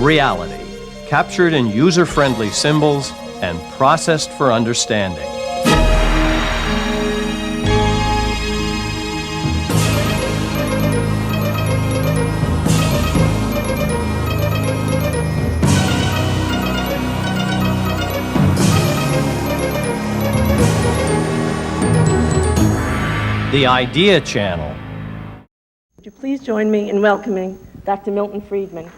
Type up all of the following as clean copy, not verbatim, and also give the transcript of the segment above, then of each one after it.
reality, captured in user-friendly symbols and processed for understanding. The Idea Channel. Would you please join me in welcoming Dr. Milton Friedman.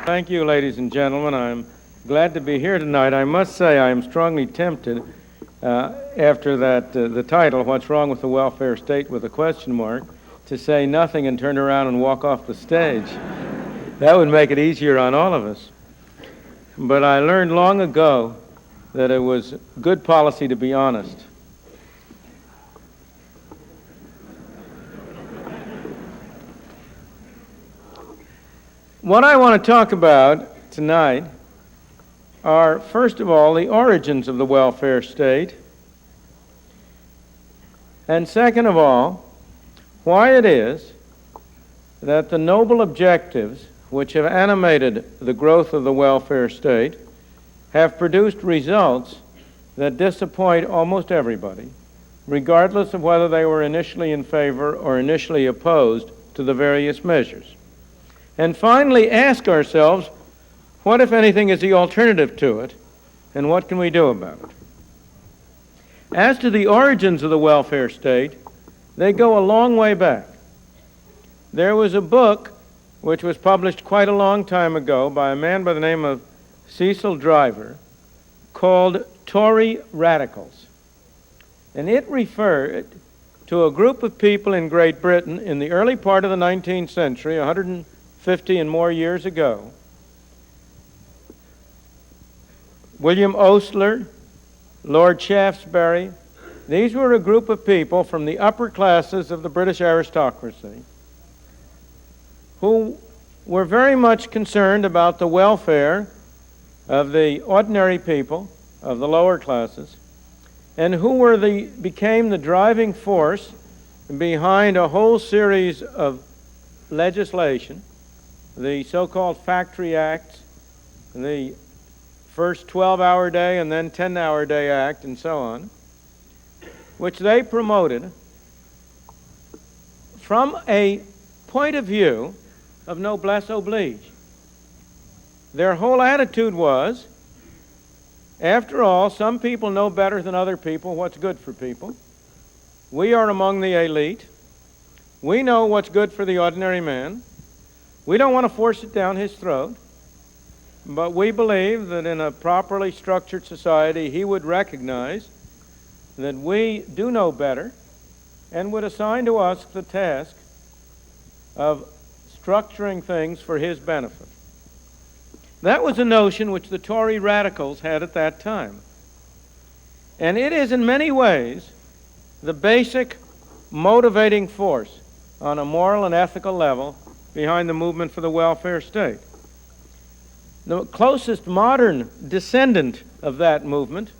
Thank you, ladies and gentlemen. I'm glad to be here tonight. I must say I am strongly tempted after the title, What's Wrong with the Welfare State with a question mark, to say nothing and turn around and walk off the stage. That would make it easier on all of us. But I learned long ago that it was good policy to be honest. What I want to talk about tonight are, first of all, the origins of the welfare state, and second of all, why it is that the noble objectives which have animated the growth of the welfare state have produced results that disappoint almost everybody, regardless of whether they were initially in favor or initially opposed to the various measures. And finally, ask ourselves, what, if anything, is the alternative to it, and what can we do about it? As to the origins of the welfare state, they go a long way back. There was a book which was published quite a long time ago by a man by the name of Cecil Driver called Tory Radicals. And it referred to a group of people in Great Britain in the early part of the 19th century, 150 and more years ago. William Osler, Lord Shaftesbury, these were a group of people from the upper classes of the British aristocracy who were very much concerned about the welfare of the ordinary people, of the lower classes, and who became the driving force behind a whole series of legislation, the so-called Factory Acts, the first 12-hour day and then 10-hour day act, and so on, which they promoted from a point of view of noblesse oblige. Their whole attitude was, after all, some people know better than other people what's good for people. We are among the elite. We know what's good for the ordinary man. We don't want to force it down his throat. But we believe that in a properly structured society, he would recognize that we do know better and would assign to us the task of structuring things for his benefit. That was a notion which the Tory radicals had at that time. And it is in many ways the basic motivating force on a moral and ethical level behind the movement for the welfare state. The closest modern descendant of that movement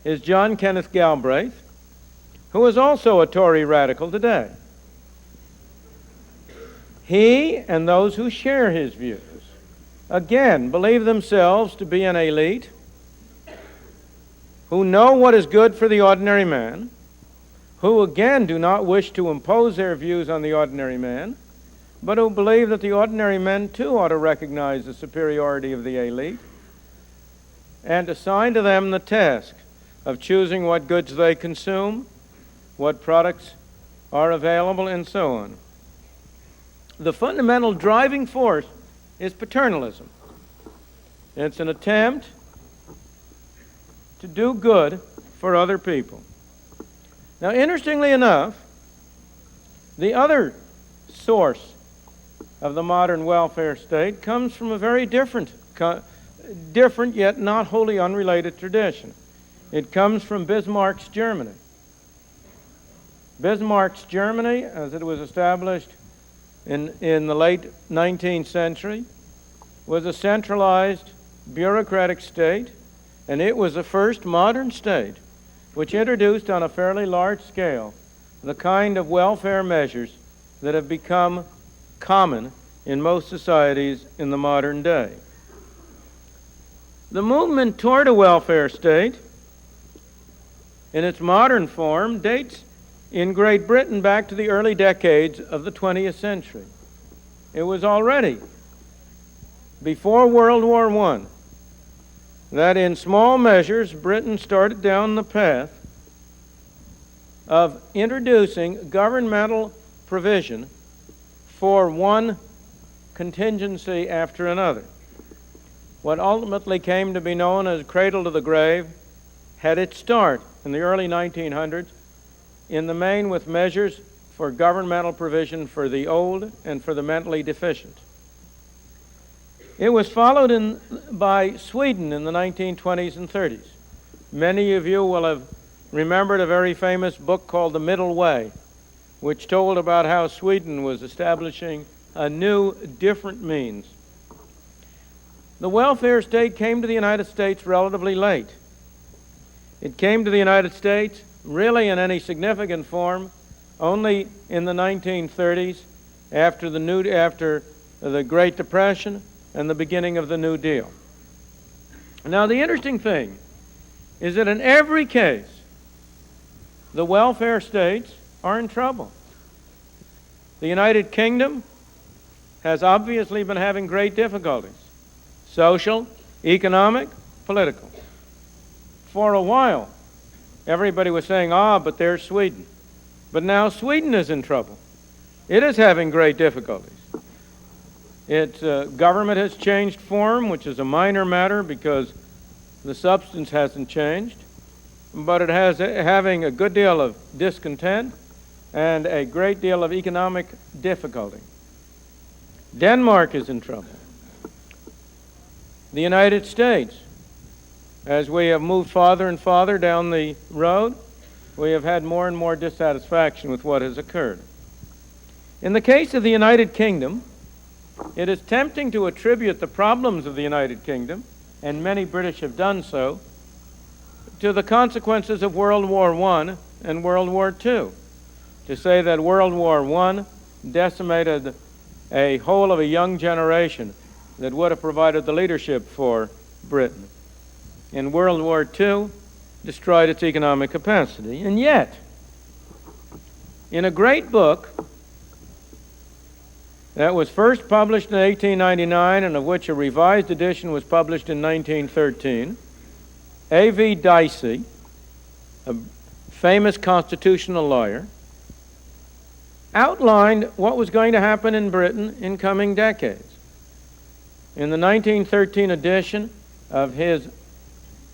is John Kenneth Galbraith, who is also a Tory radical today. He and those who share his views, again, believe themselves to be an elite who know what is good for the ordinary man, who again do not wish to impose their views on the ordinary man, but who believe that the ordinary men too ought to recognize the superiority of the elite and assign to them the task of choosing what goods they consume, what products are available, and so on. The fundamental driving force is paternalism. It's an attempt to do good for other people. Now, interestingly enough, the other source of the modern welfare state comes from a very different yet not wholly unrelated tradition. It comes from Bismarck's Germany. Bismarck's Germany, as it was established in the late 19th century, was a centralized bureaucratic state, and it was the first modern state which introduced on a fairly large scale the kind of welfare measures that have become common in most societies in the modern day. The movement toward a welfare state in its modern form dates in Great Britain back to the early decades of the 20th century. It was already before World War I that in small measures Britain started down the path of introducing governmental provision for one contingency after another. What ultimately came to be known as cradle to the grave had its start in the early 1900s, in the main with measures for governmental provision for the old and for the mentally deficient. It was followed by Sweden in the 1920s and 30s. Many of you will have remembered a very famous book called The Middle Way, which told about how Sweden was establishing a new, different means. The welfare state came to the United States relatively late. It came to the United States really in any significant form only in the 1930s after the Great Depression and the beginning of the New Deal. Now, the interesting thing is that in every case, the welfare states are in trouble. The United Kingdom has obviously been having great difficulties, social, economic, political. For a while, everybody was saying, but there's Sweden. But now Sweden is in trouble. It is having great difficulties. Its government has changed form, which is a minor matter because the substance hasn't changed, but it has having a good deal of discontent and a great deal of economic difficulty. Denmark is in trouble. The United States, as we have moved farther and farther down the road, we have had more and more dissatisfaction with what has occurred. In the case of the United Kingdom, it is tempting to attribute the problems of the United Kingdom, and many British have done so, to the consequences of World War I and World War II. To say that World War I decimated a whole of a young generation that would have provided the leadership for Britain. And World War II destroyed its economic capacity. And yet, in a great book that was first published in 1899 and of which a revised edition was published in 1913, A.V. Dicey, a famous constitutional lawyer, outlined what was going to happen in Britain in coming decades. In the 1913 edition of his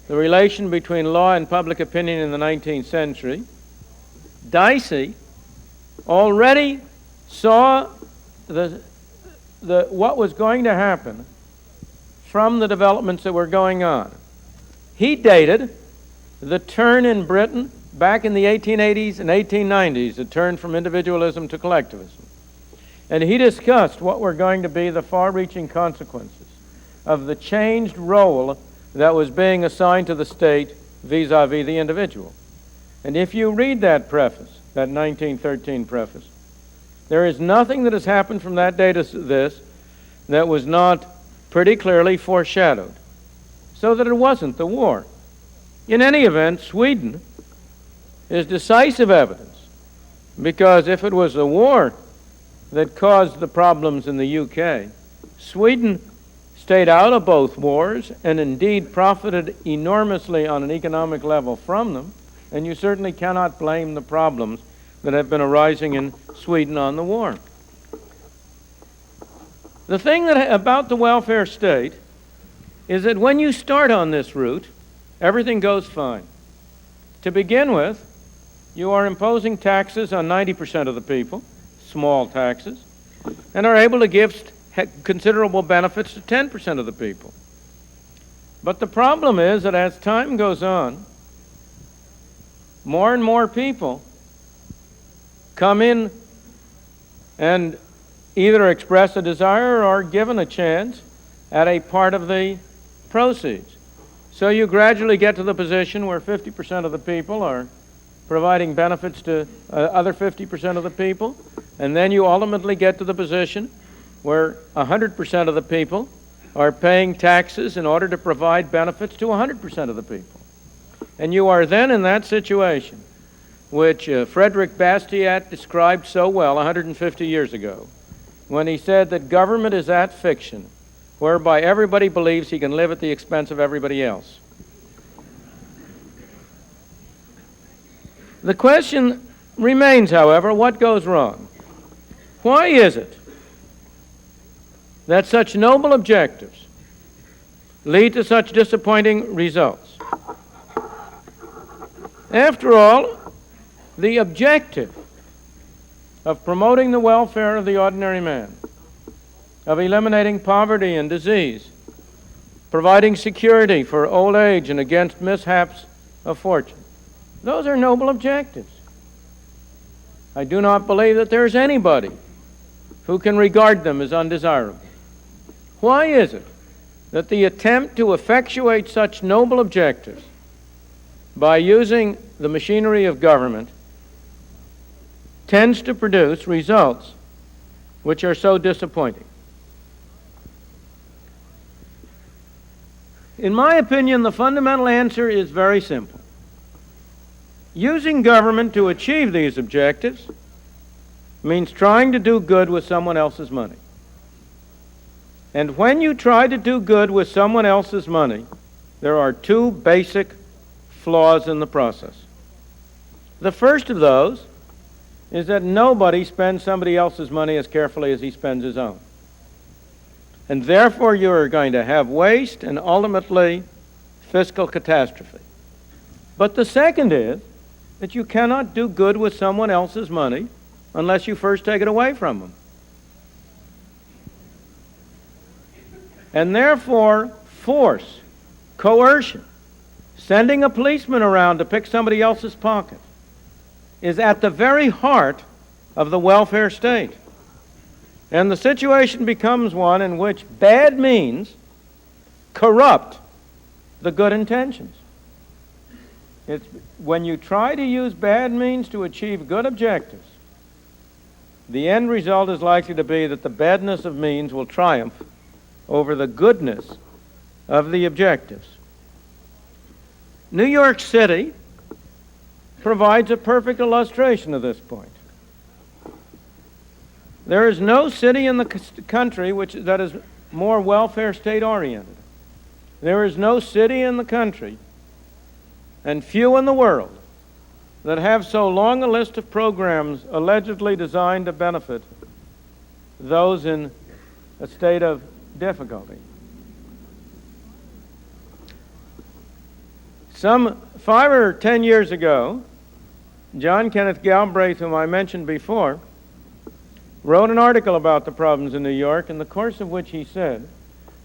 The Relation Between Law and Public Opinion in the 19th Century, Dicey already saw what was going to happen from the developments that were going on. He dated the turn in Britain back in the 1880s and 1890s, the turn from individualism to collectivism. And he discussed what were going to be the far-reaching consequences of the changed role that was being assigned to the state vis-a-vis the individual. And if you read that preface, that 1913 preface, there is nothing that has happened from that day to this that was not pretty clearly foreshadowed, so that it wasn't the war. In any event, Sweden is decisive evidence, because if it was the war that caused the problems in the UK, Sweden stayed out of both wars and indeed profited enormously on an economic level from them, and you certainly cannot blame the problems that have been arising in Sweden on the war. The thing about the welfare state is that when you start on this route, everything goes fine. To begin with, you are imposing taxes on 90% of the people, small taxes, and are able to give considerable benefits to 10% of the people. But the problem is that as time goes on, more and more people come in and either express a desire or given a chance at a part of the proceeds. So you gradually get to the position where 50% of the people are providing benefits to other 50% of the people, and then you ultimately get to the position where 100% of the people are paying taxes in order to provide benefits to 100% of the people. And you are then in that situation, which Frederick Bastiat described so well 150 years ago, when he said that government is that fiction whereby everybody believes he can live at the expense of everybody else. The question remains, however, what goes wrong? Why is it that such noble objectives lead to such disappointing results? After all, the objective of promoting the welfare of the ordinary man, of eliminating poverty and disease, providing security for old age and against mishaps of fortune, those are noble objectives. I do not believe that there is anybody who can regard them as undesirable. Why is it that the attempt to effectuate such noble objectives by using the machinery of government tends to produce results which are so disappointing? In my opinion, the fundamental answer is very simple. Using government to achieve these objectives means trying to do good with someone else's money. And when you try to do good with someone else's money, there are two basic flaws in the process. The first of those is that nobody spends somebody else's money as carefully as he spends his own. And therefore you are going to have waste and ultimately fiscal catastrophe. But the second is that you cannot do good with someone else's money unless you first take it away from them. And therefore, force, coercion, sending a policeman around to pick somebody else's pocket is at the very heart of the welfare state. And the situation becomes one in which bad means corrupt the good intentions. It's when you try to use bad means to achieve good objectives, the end result is likely to be that the badness of means will triumph over the goodness of the objectives. New York City provides a perfect illustration of this point. There is no city in the country that is more welfare state oriented. There is no city in the country, and few in the world, that have so long a list of programs allegedly designed to benefit those in a state of difficulty. Some 5 or 10 years ago, John Kenneth Galbraith, whom I mentioned before, wrote an article about the problems in New York, in the course of which he said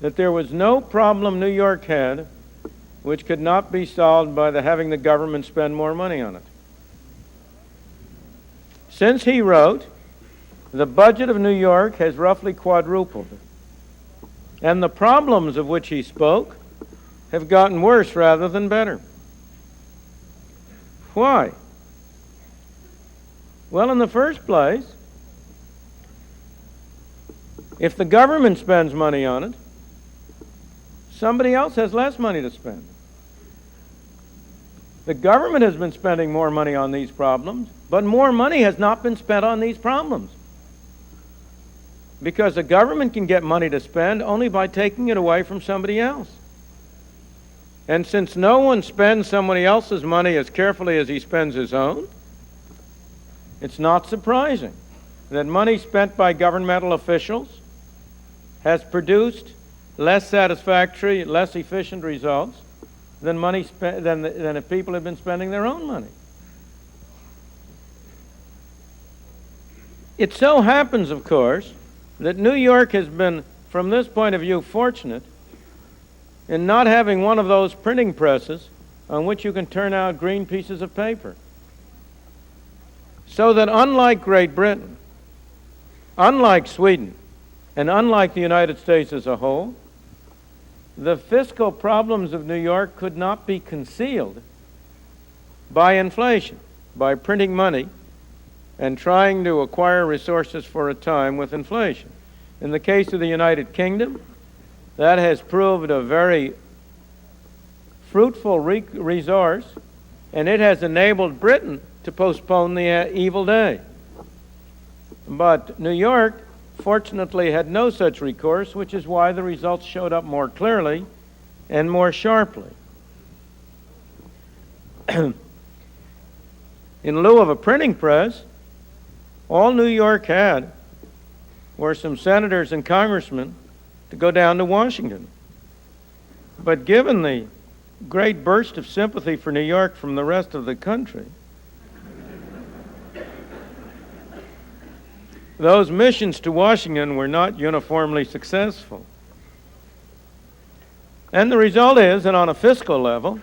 that there was no problem New York had which could not be solved by having the government spend more money on it. Since he wrote, the budget of New York has roughly quadrupled, and the problems of which he spoke have gotten worse rather than better. Why? Well, in the first place, if the government spends money on it, somebody else has less money to spend. The government has been spending more money on these problems, but more money has not been spent on these problems. Because the government can get money to spend only by taking it away from somebody else. And since no one spends somebody else's money as carefully as he spends his own, it's not surprising that money spent by governmental officials has produced less satisfactory, less efficient results than than if people had been spending their own money. It so happens, of course, that New York has been, from this point of view, fortunate in not having one of those printing presses on which you can turn out green pieces of paper. So that unlike Great Britain, unlike Sweden, and unlike the United States as a whole, the fiscal problems of New York could not be concealed by inflation, by printing money and trying to acquire resources for a time with inflation. In the case of the United Kingdom, that has proved a very fruitful resource, and it has enabled Britain to postpone the evil day. But New York, fortunately, had no such recourse, which is why the results showed up more clearly and more sharply. In lieu of a printing press, all New York had were some senators and congressmen to go down to Washington. But given the great burst of sympathy for New York from the rest of the country, those missions to Washington were not uniformly successful. And the result is that on a fiscal level,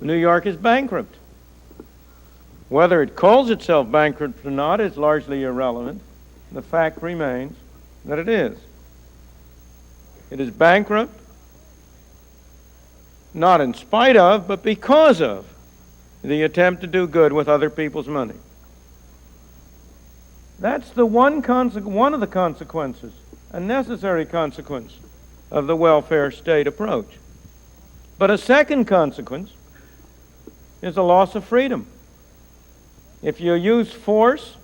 New York is bankrupt. Whether it calls itself bankrupt or not is largely irrelevant. The fact remains that it is. It is bankrupt, not in spite of, but because of the attempt to do good with other people's money. That's the one of the consequences, a necessary consequence of the welfare state approach. But a second consequence is a loss of freedom. If you use force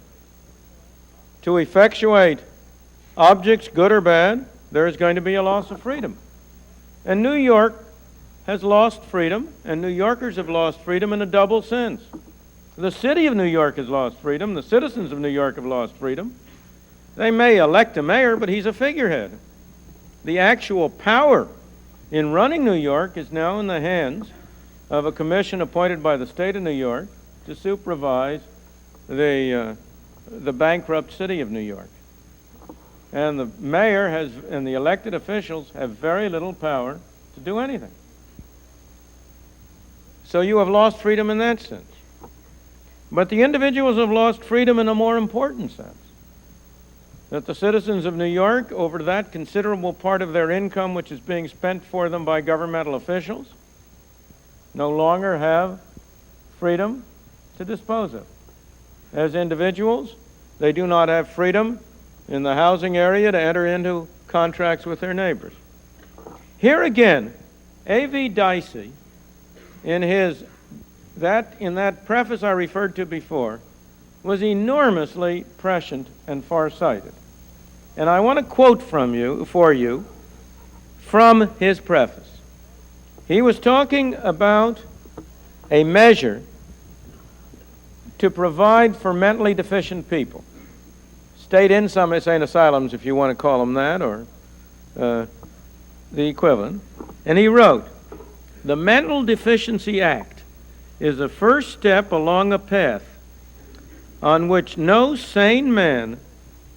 to effectuate objects, good or bad, there is going to be a loss of freedom. And New York has lost freedom, and New Yorkers have lost freedom in a double sense. The city of New York has lost freedom. The citizens of New York have lost freedom. They may elect a mayor, but he's a figurehead. The actual power in running New York is now in the hands of a commission appointed by the state of New York to supervise the bankrupt city of New York. And the mayor and the elected officials have very little power to do anything. So you have lost freedom in that sense. But the individuals have lost freedom in a more important sense. That the citizens of New York, over that considerable part of their income which is being spent for them by governmental officials, no longer have freedom to dispose of. As individuals, they do not have freedom in the housing area to enter into contracts with their neighbors. Here again, A.V. Dicey, in that preface I referred to before, was enormously prescient and farsighted. And I want to quote for you from his preface. He was talking about a measure to provide for mentally deficient people. State insane asylums, if you want to call them that, or the equivalent. And he wrote, "The Mental Deficiency Act is the first step along a path on which no sane man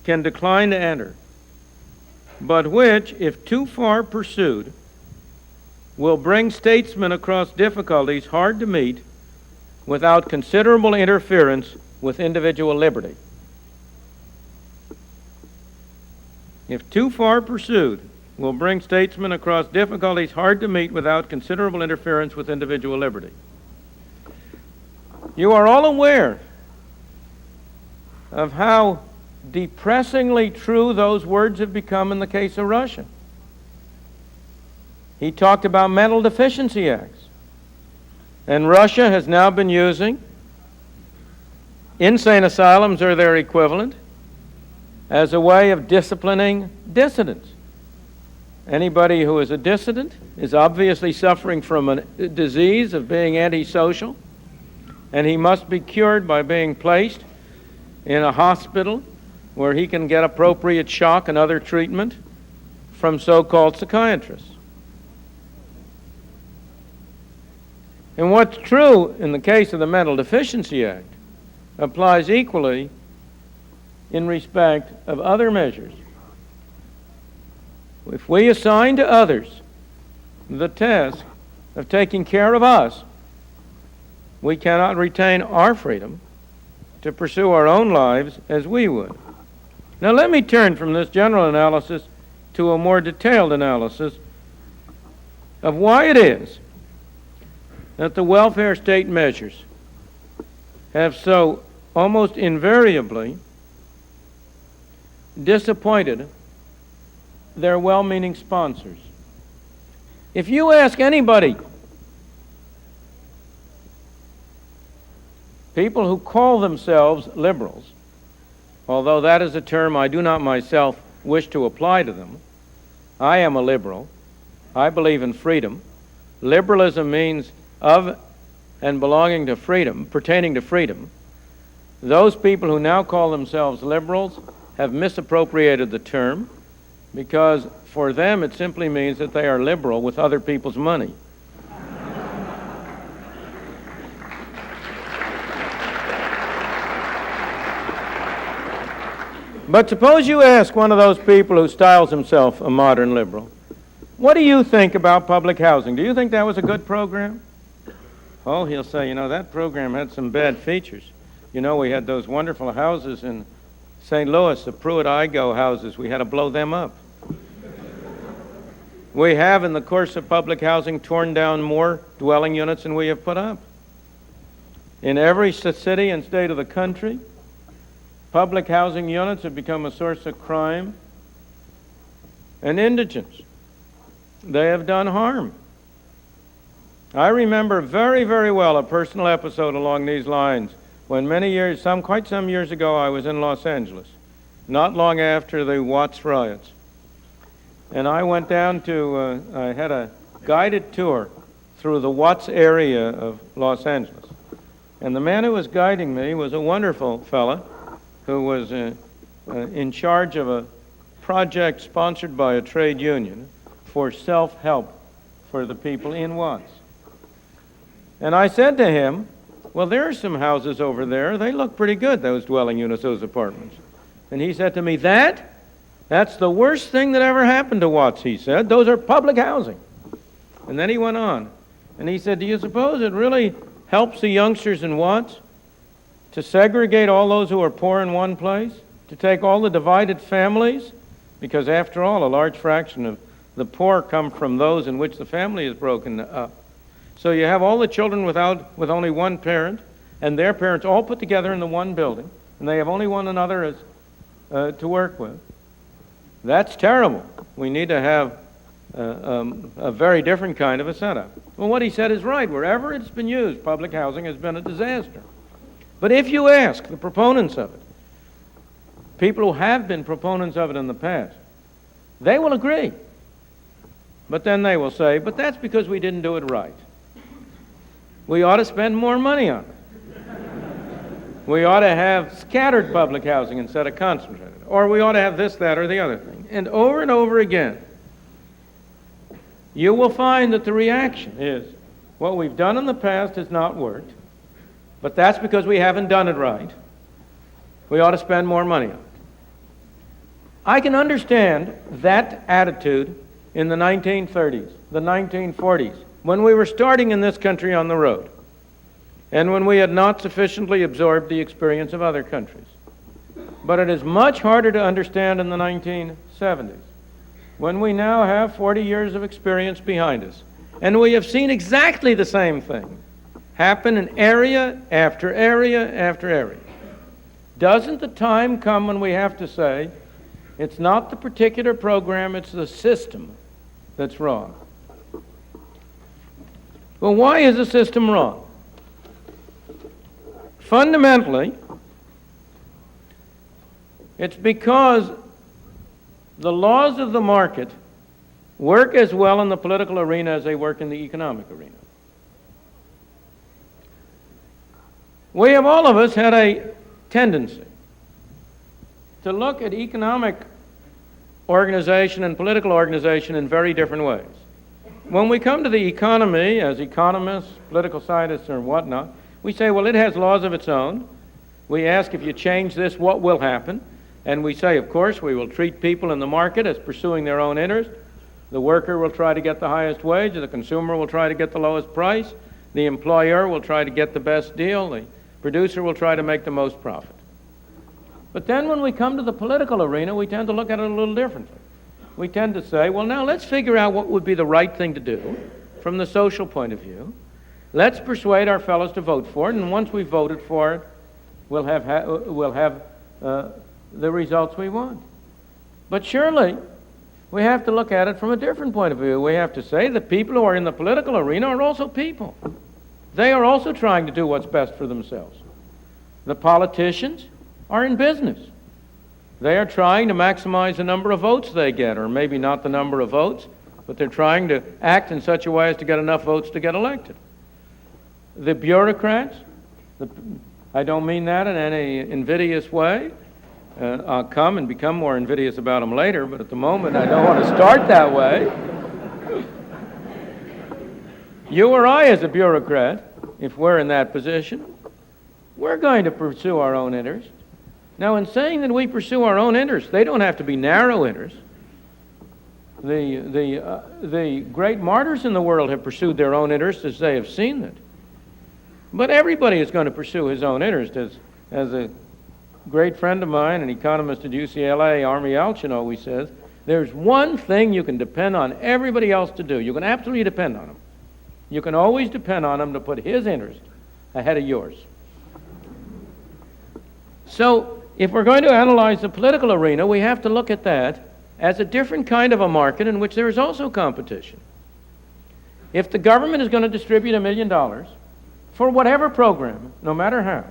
can decline to enter, but which, if too far pursued, will bring statesmen across difficulties hard to meet without considerable interference with individual liberty." If too far pursued, will bring statesmen across difficulties hard to meet without considerable interference with individual liberty. You are all aware of how depressingly true those words have become in the case of Russia. He talked about mental deficiency acts. And Russia has now been using insane asylums or their equivalent as a way of disciplining dissidents. Anybody who is a dissident is obviously suffering from a disease of being antisocial, and he must be cured by being placed in a hospital where he can get appropriate shock and other treatment from so-called psychiatrists. And what's true in the case of the Mental Deficiency Act applies equally in respect of other measures. If we assign to others the task of taking care of us, we cannot retain our freedom to pursue our own lives as we would. Now let me turn from this general analysis to a more detailed analysis of why it is that the welfare state measures have so almost invariably disappointed their well-meaning sponsors. If you ask anybody, people who call themselves liberals, although that is a term I do not myself wish to apply to them, I am a liberal. I believe in freedom. Liberalism means of and belonging to freedom, pertaining to freedom. Those people who now call themselves liberals have misappropriated the term, because for them it simply means that they are liberal with other people's money. But suppose you ask one of those people who styles himself a modern liberal, what do you think about public housing? Do you think that was a good program? Oh, he'll say, that program had some bad features. We had those wonderful houses in St. Louis, the Pruitt-Igoe houses. We had to blow them up. We have, in the course of public housing, torn down more dwelling units than we have put up. In every city and state of the country, public housing units have become a source of crime and indigence. They have done harm. I remember very, very well a personal episode along these lines when quite some years ago, I was in Los Angeles, not long after the Watts riots. And I went down I had a guided tour through the Watts area of Los Angeles. And the man who was guiding me was a wonderful fella who was in charge of a project sponsored by a trade union for self-help for the people in Watts. And I said to him, well, there are some houses over there. They look pretty good, those dwelling units, those apartments. And he said to me, that's the worst thing that ever happened to Watts, he said. Those are public housing. And then he went on. And he said, do you suppose it really helps the youngsters in Watts to segregate all those who are poor in one place? To take all the divided families? Because after all, a large fraction of the poor come from those in which the family is broken up. So you have all the children with only one parent, and their parents all put together in the one building, and they have only one another to work with. That's terrible. We need to have a very different kind of a setup. Well, what he said is right. Wherever it's been used, public housing has been a disaster. But if you ask the proponents of it, people who have been proponents of it in the past, they will agree. But then they will say, but that's because we didn't do it right. We ought to spend more money on it. We ought to have scattered public housing instead of concentrated. Or we ought to have this, that, or the other thing. And over again, you will find that the reaction is, what we've done in the past has not worked, but that's because we haven't done it right. We ought to spend more money on it. I can understand that attitude in the 1930s, the 1940s, when we were starting in this country on the road, and when we had not sufficiently absorbed the experience of other countries. But it is much harder to understand in the 1970s, when we now have 40 years of experience behind us, and we have seen exactly the same thing happen in area after area after area. Doesn't the time come when we have to say, it's not the particular program, it's the system that's wrong? Well, why is the system wrong? Fundamentally, it's because the laws of the market work as well in the political arena as they work in the economic arena. We have, all of us, had a tendency to look at economic organization and political organization in very different ways. When we come to the economy, as economists, political scientists, or whatnot, we say, well, it has laws of its own. We ask, if you change this, what will happen? And we say, of course, we will treat people in the market as pursuing their own interest. The worker will try to get the highest wage, the consumer will try to get the lowest price, the employer will try to get the best deal, the Producer will try to make the most profit. But then when we come to the political arena, we tend to look at it a little differently. We tend to say, well, now let's figure out what would be the right thing to do from the social point of view. Let's persuade our fellows to vote for it, and once we've voted for it, we'll have the results we want. But surely, we have to look at it from a different point of view. We have to say that people who are in the political arena are also people. They are also trying to do what's best for themselves. The politicians are in business. They are trying to maximize the number of votes they get, or maybe not the number of votes, but they're trying to act in such a way as to get enough votes to get elected. The bureaucrats, I don't mean that in any invidious way. I'll come and become more invidious about them later, but at the moment I don't want to start that way. You or I as a bureaucrat, if we're in that position, we're going to pursue our own interests. Now, in saying that we pursue our own interests, they don't have to be narrow interests. The great martyrs in the world have pursued their own interests as they have seen it. But everybody is going to pursue his own interest. As a great friend of mine, an economist at UCLA, Army Alchin, always says, there's one thing you can depend on everybody else to do. You can absolutely depend on him. You can always depend on him to put his interest ahead of yours. So, if we're going to analyze the political arena, we have to look at that as a different kind of a market in which there is also competition. If the government is going to distribute $1 million for whatever program, no matter how,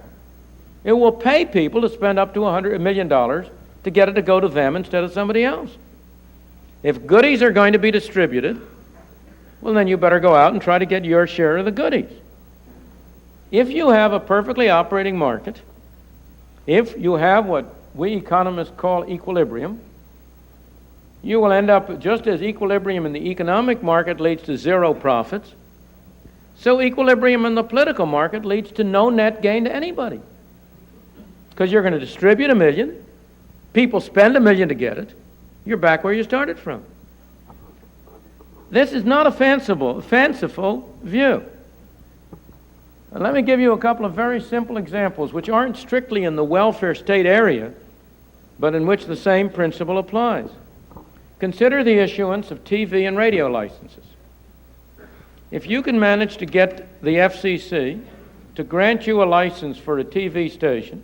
it will pay people to spend up to $100 million to get it to go to them instead of somebody else. If goodies are going to be distributed, well, then you better go out and try to get your share of the goodies. If you have a perfectly operating market, if you have what we economists call equilibrium, you will end up just as equilibrium in the economic market leads to zero profits, so equilibrium in the political market leads to no net gain to anybody. Because you're going to distribute $1 million, people spend $1 million to get it, you're back where you started from. This is not a fanciful view. And let me give you a couple of very simple examples which aren't strictly in the welfare state area, but in which the same principle applies. Consider the issuance of TV and radio licenses. If you can manage to get the FCC to grant you a license for a TV station,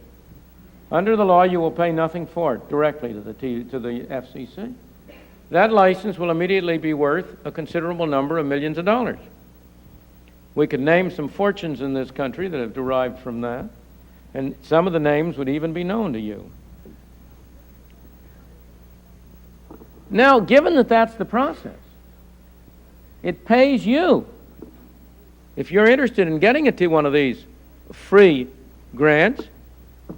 under the law you will pay nothing for it directly to the FCC. That license will immediately be worth a considerable number of millions of dollars. We could name some fortunes in this country that have derived from that, and some of the names would even be known to you. Now, given that that's the process, it pays you. If you're interested in getting it to one of these free grants,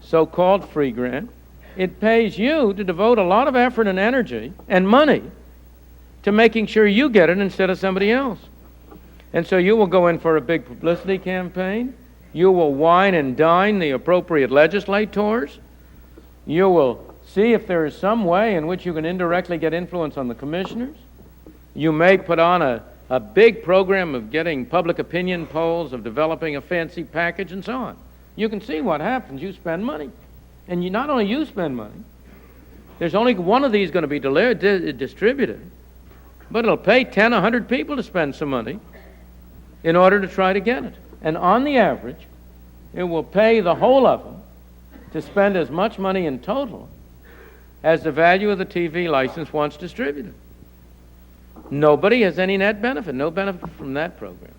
so-called free grant, it pays you to devote a lot of effort and energy and money to making sure you get it instead of somebody else. And so you will go in for a big publicity campaign. You will wine and dine the appropriate legislators. You will see if there is some way in which you can indirectly get influence on the commissioners. You may put on a big program of getting public opinion polls, of developing a fancy package, and so on. You can see what happens. You spend money. And not only you spend money, there's only one of these going to be distributed, but it'll pay 10, 100 people to spend some money in order to try to get it. And on the average, it will pay the whole of them to spend as much money in total as the value of the TV license once distributed. Nobody has any net benefit, no benefit from that program.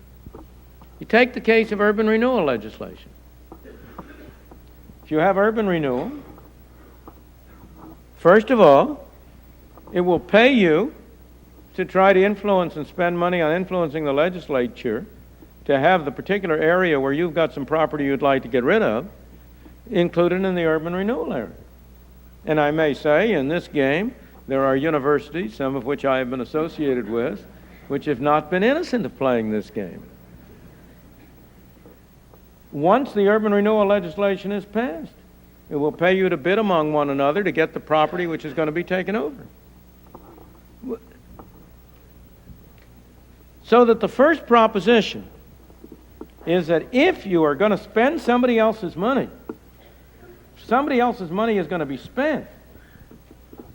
You take the case of urban renewal legislation. If you have urban renewal, first of all, it will pay you to try to influence and spend money on influencing the legislature to have the particular area where you've got some property you'd like to get rid of included in the urban renewal area. And I may say, in this game, there are universities, some of which I have been associated with, which have not been innocent of playing this game. Once the urban renewal legislation is passed, it will pay you to bid among one another to get the property which is going to be taken over. So that the first proposition is that if you are going to spend somebody else's money is going to be spent,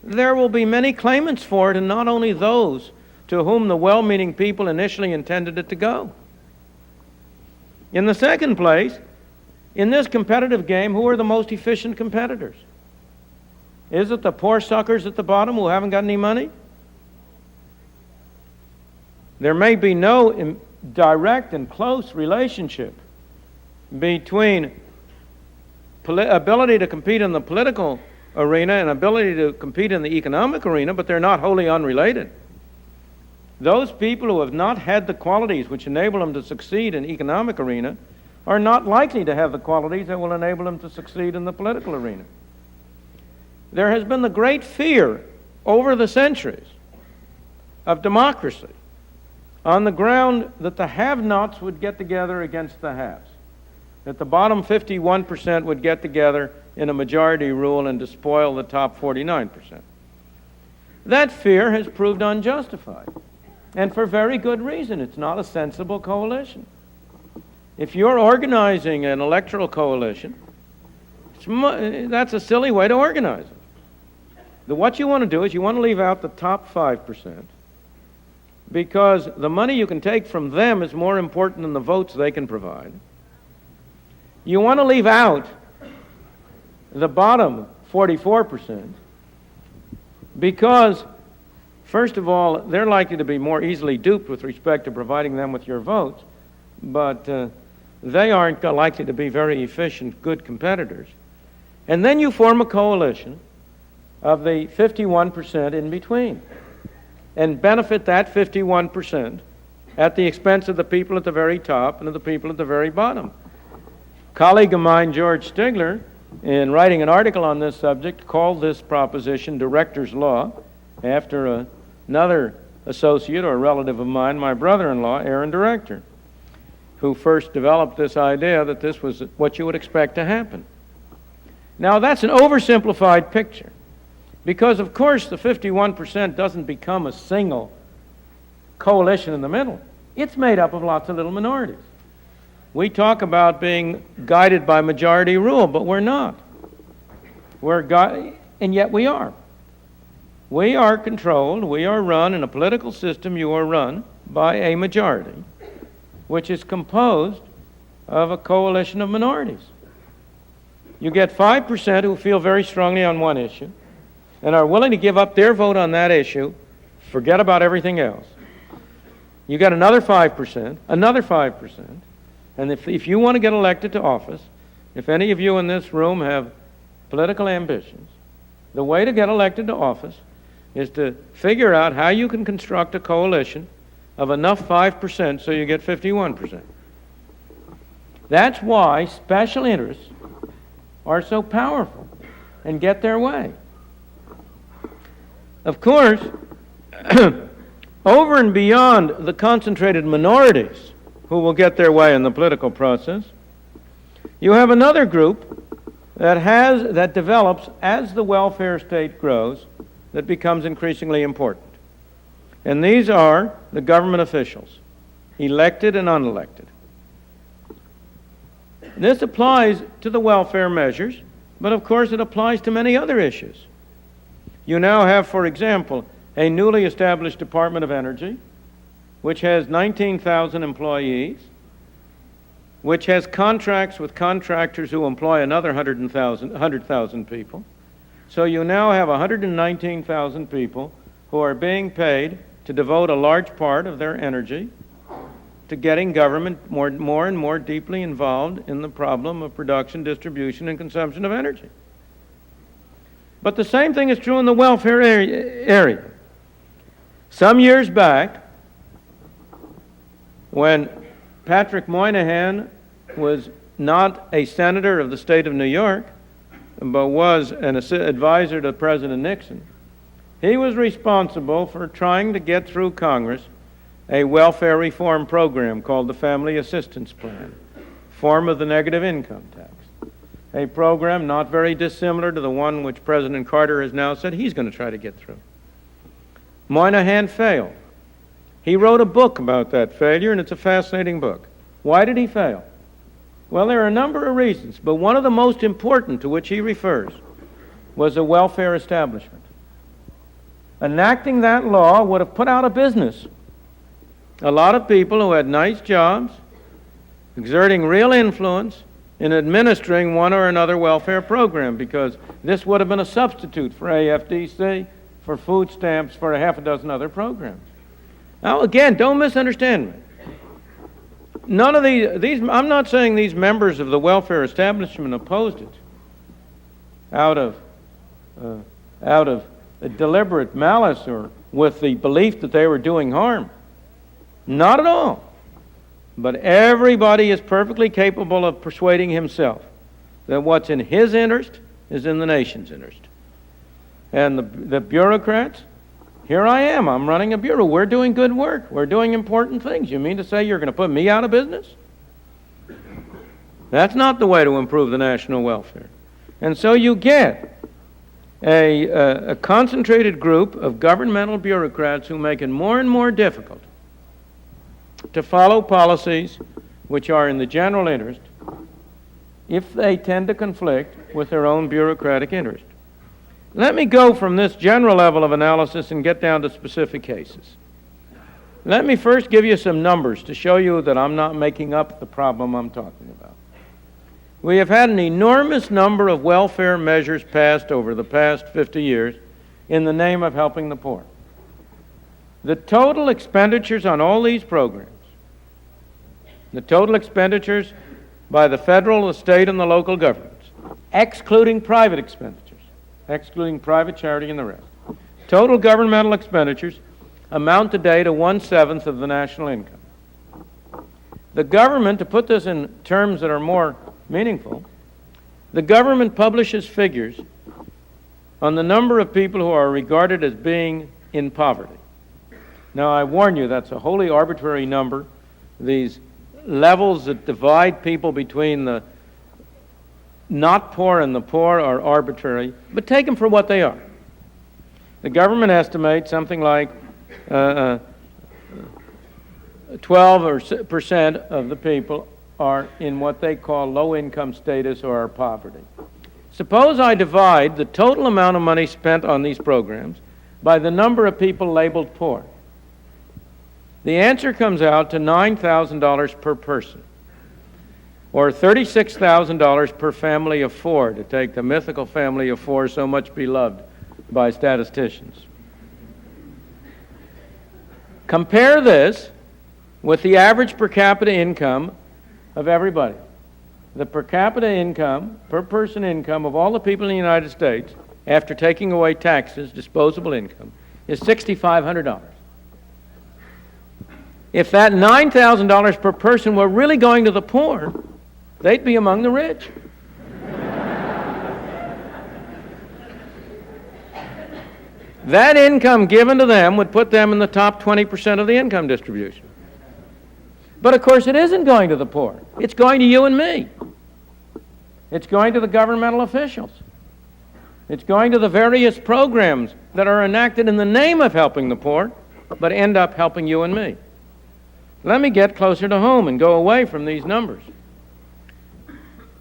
there will be many claimants for it, and not only those to whom the well-meaning people initially intended it to go. In the second place, in this competitive game, who are the most efficient competitors? Is it the poor suckers at the bottom who haven't got any money? There may be no direct and close relationship between ability to compete in the political arena and ability to compete in the economic arena, but they're not wholly unrelated. Those people who have not had the qualities which enable them to succeed in the economic arena are not likely to have the qualities that will enable them to succeed in the political arena. There has been the great fear over the centuries of democracy on the ground that the have-nots would get together against the haves, that the bottom 51% would get together in a majority rule and despoil the top 49%. That fear has proved unjustified, and for very good reason. It's not a sensible coalition. If you're organizing an electoral coalition, that's a silly way to organize it. What you want to do is you want to leave out the top 5%, because the money you can take from them is more important than the votes they can provide. You want to leave out the bottom 44%, because, first of all, they're likely to be more easily duped with respect to providing them with your votes, but they aren't likely to be very efficient, good competitors. And then you form a coalition of the 51% in between and benefit that 51% at the expense of the people at the very top and of the people at the very bottom. A colleague of mine, George Stigler, in writing an article on this subject, called this proposition director's law, after another associate or relative of mine, my brother-in-law, Aaron Director, who first developed this idea that this was what you would expect to happen. Now, that's an oversimplified picture, because, of course, the 51% doesn't become a single coalition in the middle. It's made up of lots of little minorities. We talk about being guided by majority rule, but we're not. And yet we are. We are controlled, we are run in a political system, you are run by a majority, which is composed of a coalition of minorities. You get 5% who feel very strongly on one issue and are willing to give up their vote on that issue, forget about everything else. You get another 5%, and if you want to get elected to office, if any of you in this room have political ambitions, the way to get elected to office is to figure out how you can construct a coalition of enough 5% so you get 51%. That's why special interests are so powerful and get their way. Of course, over and beyond the concentrated minorities who will get their way in the political process, you have another group that develops as the welfare state grows, that becomes increasingly important. And these are the government officials, elected and unelected. This applies to the welfare measures, but of course it applies to many other issues. You now have, for example, a newly established Department of Energy, which has 19,000 employees, which has contracts with contractors who employ another 100,000 people. So you now have 119,000 people who are being paid to devote a large part of their energy to getting government more and more deeply involved in the problem of production, distribution, and consumption of energy. But the same thing is true in the welfare area. Some years back, when Patrick Moynihan was not a senator of the state of New York, but was an advisor to President Nixon, he was responsible for trying to get through Congress a welfare reform program called the Family Assistance Plan, form of the negative income tax, a program not very dissimilar to the one which President Carter has now said he's going to try to get through. Moynihan failed. He wrote a book about that failure, and it's a fascinating book. Why did he fail? Well, there are a number of reasons, but one of the most important to which he refers was a welfare establishment. Enacting that law would have put out of business a lot of people who had nice jobs, exerting real influence in administering one or another welfare program, because this would have been a substitute for AFDC, for food stamps, for a half a dozen other programs. Now, again, don't misunderstand me. None of these I'm not saying these members of the welfare establishment opposed it out of a deliberate malice or with the belief that they were doing harm. Not at all. But everybody is perfectly capable of persuading himself that what's in his interest is in the nation's interest. And the bureaucrats, here I am, I'm running a bureau. We're doing good work. We're doing important things. You mean to say you're going to put me out of business? That's not the way to improve the national welfare. And so you get a concentrated group of governmental bureaucrats who make it more and more difficult to follow policies which are in the general interest if they tend to conflict with their own bureaucratic interest. Let me go from this general level of analysis and get down to specific cases. Let me first give you some numbers to show you that I'm not making up the problem I'm talking about. We have had an enormous number of welfare measures passed over the past 50 years in the name of helping the poor. The total expenditures on all these programs, the total expenditures by the federal, the state, and the local governments, excluding private expenditures, excluding private charity and the rest, total governmental expenditures amount today to 1/7 of the national income. The government, to put this in terms that are more meaningful, the government publishes figures on the number of people who are regarded as being in poverty. Now, I warn you, that's a wholly arbitrary number. These levels that divide people between the not poor and the poor are arbitrary, but take them for what they are. The government estimates something like 12% of the people are in what they call low-income status or poverty. Suppose I divide the total amount of money spent on these programs by the number of people labeled poor. The answer comes out to $9,000 per person, or $36,000 per family of four, to take the mythical family of four so much beloved by statisticians. Compare this with the average per capita income of everybody. The per capita income, per person income of all the people in the United States, after taking away taxes, disposable income, is $6,500. If that $9,000 per person were really going to the poor, they'd be among the rich. That income given to them would put them in the top 20% of the income distribution. But of course it isn't going to the poor. It's going to you and me. It's going to the governmental officials. It's going to the various programs that are enacted in the name of helping the poor, but end up helping you and me. Let me get closer to home and go away from these numbers.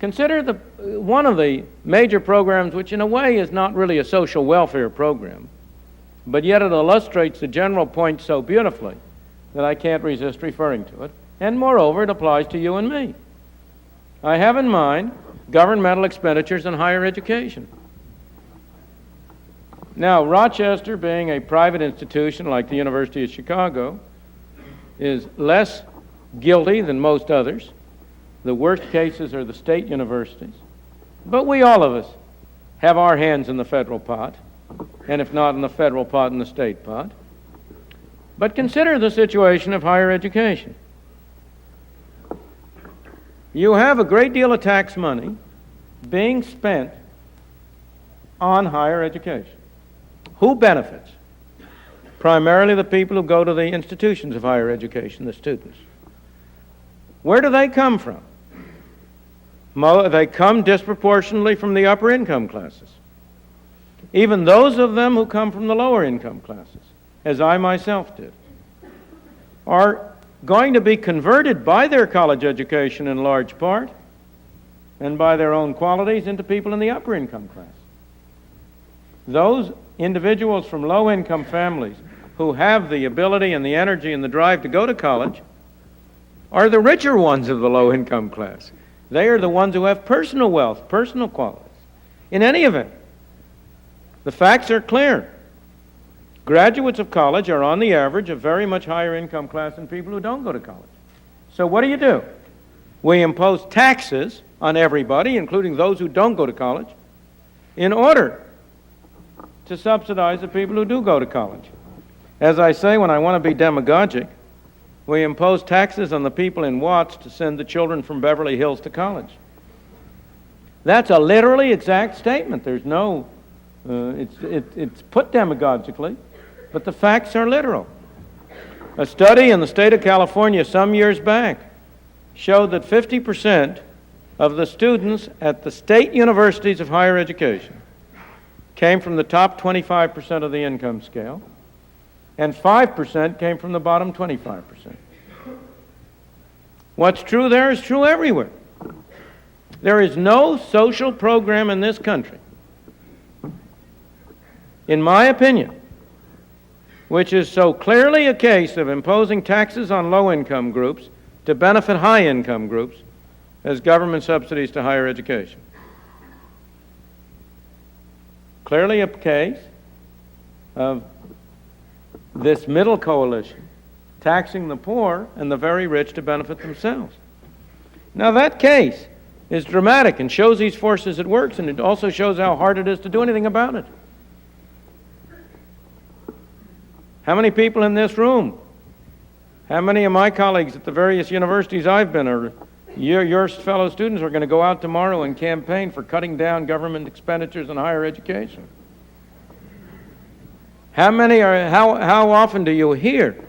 Consider one of the major programs, which in a way is not really a social welfare program, but yet it illustrates the general point so beautifully that I can't resist referring to it, and moreover, it applies to you and me. I have in mind governmental expenditures in higher education. Now, Rochester, being a private institution like the University of Chicago, is less guilty than most others. The worst cases are the state universities. But we, all of us, have our hands in the federal pot, and if not in the federal pot, in the state pot. But consider the situation of higher education. You have a great deal of tax money being spent on higher education. Who benefits? Primarily the people who go to the institutions of higher education, the students. Where do they come from? They come disproportionately from the upper income classes. Even those of them who come from the lower income classes, as I myself did, are going to be converted by their college education in large part and by their own qualities into people in the upper income class. Those individuals from low-income families who have the ability and the energy and the drive to go to college are the richer ones of the low-income class. They are the ones who have personal wealth, personal qualities. In any event, the facts are clear. Graduates of college are on the average a very much higher income class than people who don't go to college. So what do? We impose taxes on everybody, including those who don't go to college, in order to subsidize the people who do go to college. As I say, when I want to be demagogic, we impose taxes on the people in Watts to send the children from Beverly Hills to college. That's a literally exact statement. There's no, it's put demagogically, but the facts are literal. A study in the state of California some years back showed that 50% of the students at the state universities of higher education came from the top 25% of the income scale, and 5% came from the bottom 25%. What's true there is true everywhere. There is no social program in this country, in my opinion, which is so clearly a case of imposing taxes on low-income groups to benefit high-income groups as government subsidies to higher education. Clearly a case of this middle coalition taxing the poor and the very rich to benefit themselves. Now that case is dramatic and shows these forces at work, and it also shows how hard it is to do anything about it. How many people in this room, how many of my colleagues at the various universities I've been, or your fellow students, are going to go out tomorrow and campaign for cutting down government expenditures on higher education? How often do you hear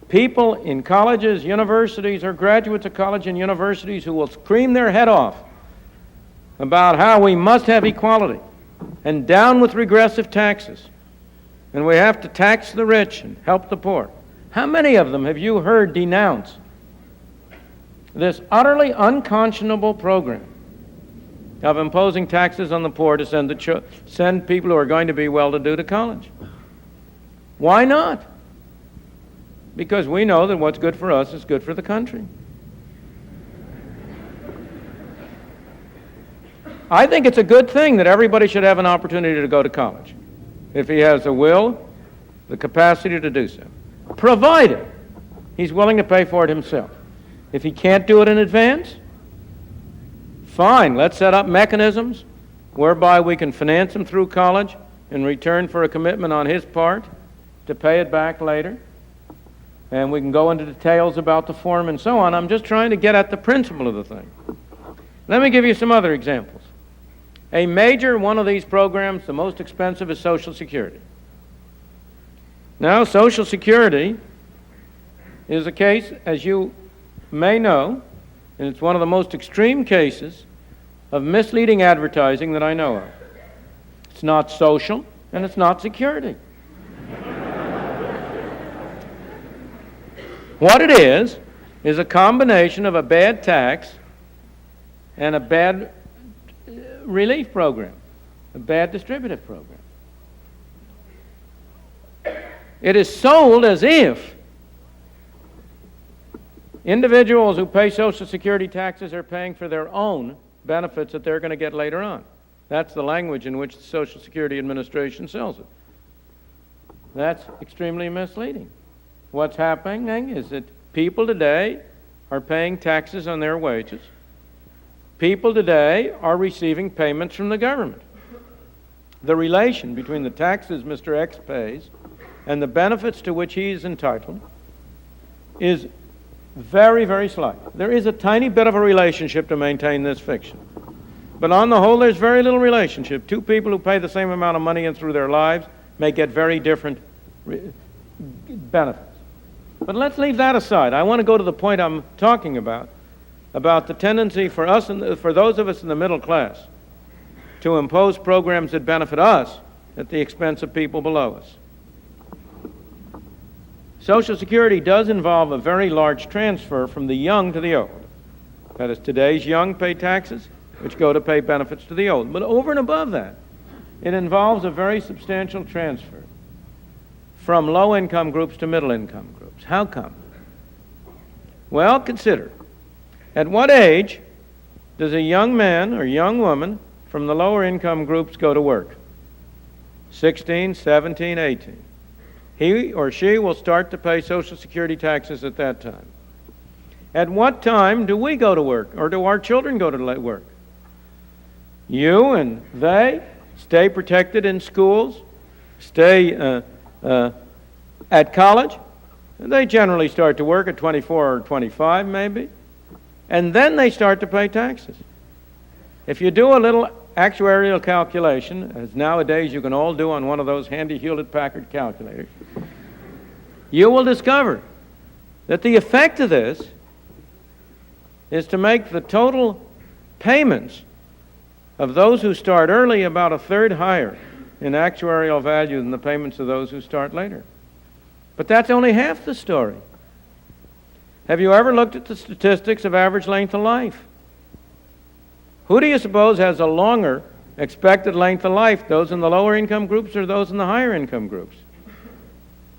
people in colleges, universities, or graduates of college and universities who will scream their head off about how we must have equality and down with regressive taxes, and we have to tax the rich and help the poor? How many of them have you heard denounce this utterly unconscionable program of imposing taxes on the poor to send people who are going to be well-to-do to college? Why not? Because we know that what's good for us is good for the country. I think it's a good thing that everybody should have an opportunity to go to college, if he has the will, the capacity to do so, provided he's willing to pay for it himself. If he can't do it in advance, fine, let's set up mechanisms whereby we can finance him through college in return for a commitment on his part to pay it back later. And we can go into details about the form and so on. I'm just trying to get at the principle of the thing. Let me give you some other examples. A major one of these programs, the most expensive, is Social Security. Now, Social Security is a case, as you may know, and it's one of the most extreme cases of misleading advertising that I know of. It's not social, and it's not security. What it is a combination of a bad tax and a bad relief program, a bad distributive program. It is sold as if individuals who pay Social Security taxes are paying for their own benefits that they're going to get later on. That's the language in which the Social Security Administration sells it. That's extremely misleading. What's happening is that people today are paying taxes on their wages. People today are receiving payments from the government. The relation between the taxes Mr. X pays and the benefits to which he is entitled is very, very slight. There is a tiny bit of a relationship to maintain this fiction. But on the whole, there's very little relationship. Two people who pay the same amount of money in through their lives may get very different benefits. But let's leave that aside. I want to go to the point I'm talking about the tendency for us, and for those of us in the middle class, to impose programs that benefit us at the expense of people below us. Social Security does involve a very large transfer from the young to the old. That is, today's young pay taxes, which go to pay benefits to the old. But over and above that, it involves a very substantial transfer from low-income groups to middle-income groups. How come? Well, consider. At what age does a young man or young woman from the lower-income groups go to work? 16, 17, 18. He or she will start to pay Social Security taxes at that time. At what time do we go to work, or do our children go to work? You and they stay protected in schools, stay at college. They generally start to work at 24 or 25 maybe, and then they start to pay taxes. If you do a little actuarial calculation, as nowadays you can all do on one of those handy Hewlett-Packard calculators, you will discover that the effect of this is to make the total payments of those who start early about a third higher in actuarial value than the payments of those who start later. But that's only half the story. Have you ever looked at the statistics of average length of life? Who do you suppose has a longer expected length of life, those in the lower income groups or those in the higher income groups?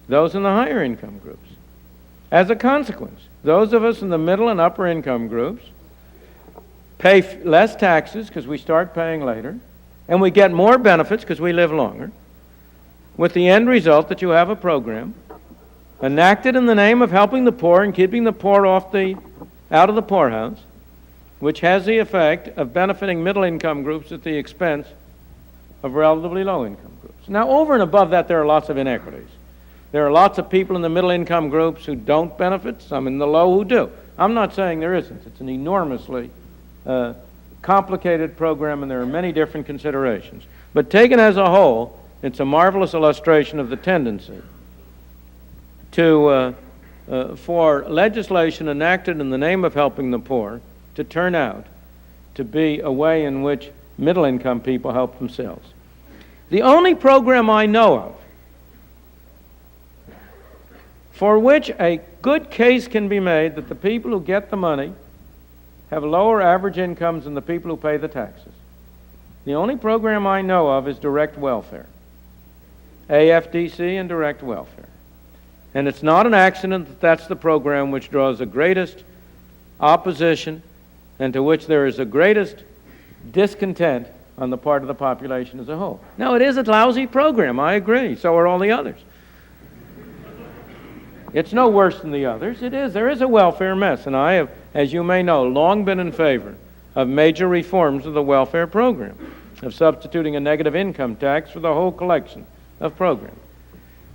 Those in the higher income groups. As a consequence, those of us in the middle and upper income groups pay less taxes because we start paying later, and we get more benefits because we live longer, with the end result that you have a program enacted in the name of helping the poor and keeping the poor out of the poorhouse, which has the effect of benefiting middle-income groups at the expense of relatively low-income groups. Now, over and above that, there are lots of inequities. There are lots of people in the middle-income groups who don't benefit, some in the low who do. I'm not saying there isn't. It's an enormously complicated program, and there are many different considerations. But taken as a whole, it's a marvelous illustration of the tendency for legislation enacted in the name of helping the poor to turn out to be a way in which middle-income people help themselves. The only program I know of for which a good case can be made that the people who get the money have lower average incomes than the people who pay the taxes. The only program I know of is direct welfare, AFDC and direct welfare. And it's not an accident that that's the program which draws the greatest opposition and to which there is the greatest discontent on the part of the population as a whole. Now, it is a lousy program, I agree. So are all the others. It's no worse than the others. It is. There is a welfare mess, and I have, as you may know, long been in favor of major reforms of the welfare program, of substituting a negative income tax for the whole collection of programs.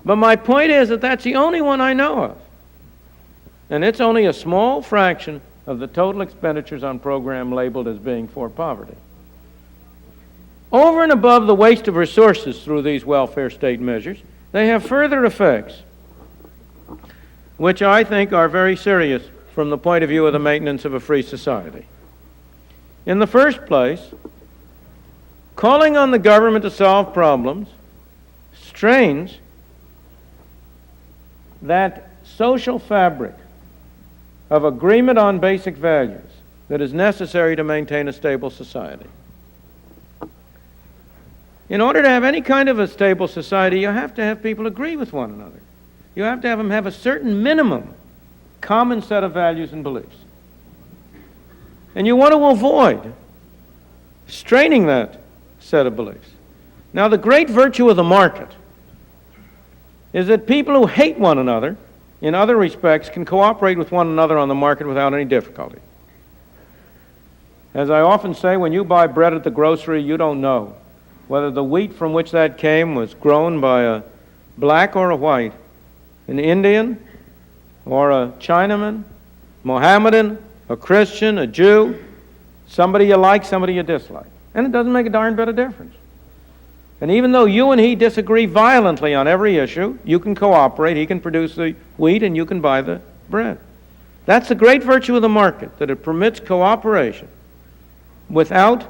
But my point is that that's the only one I know of. And it's only a small fraction of the total expenditures on program labeled as being for poverty. Over and above the waste of resources through these welfare state measures, they have further effects, which I think are very serious from the point of view of the maintenance of a free society. In the first place, calling on the government to solve problems strains that social fabric of agreement on basic values that is necessary to maintain a stable society. In order to have any kind of a stable society, you have to have people agree with one another. You have to have them have a certain minimum common set of values and beliefs. And you want to avoid straining that set of beliefs. Now, the great virtue of the market is that people who hate one another in other respects can cooperate with one another on the market without any difficulty. As I often say, when you buy bread at the grocery, you don't know whether the wheat from which that came was grown by a black or a white, an Indian or a Chinaman, Mohammedan, a Christian, a Jew, somebody you like, somebody you dislike. And it doesn't make a darn bit of difference. And even though you and he disagree violently on every issue, you can cooperate. He can produce the wheat and you can buy the bread. That's the great virtue of the market, that it permits cooperation without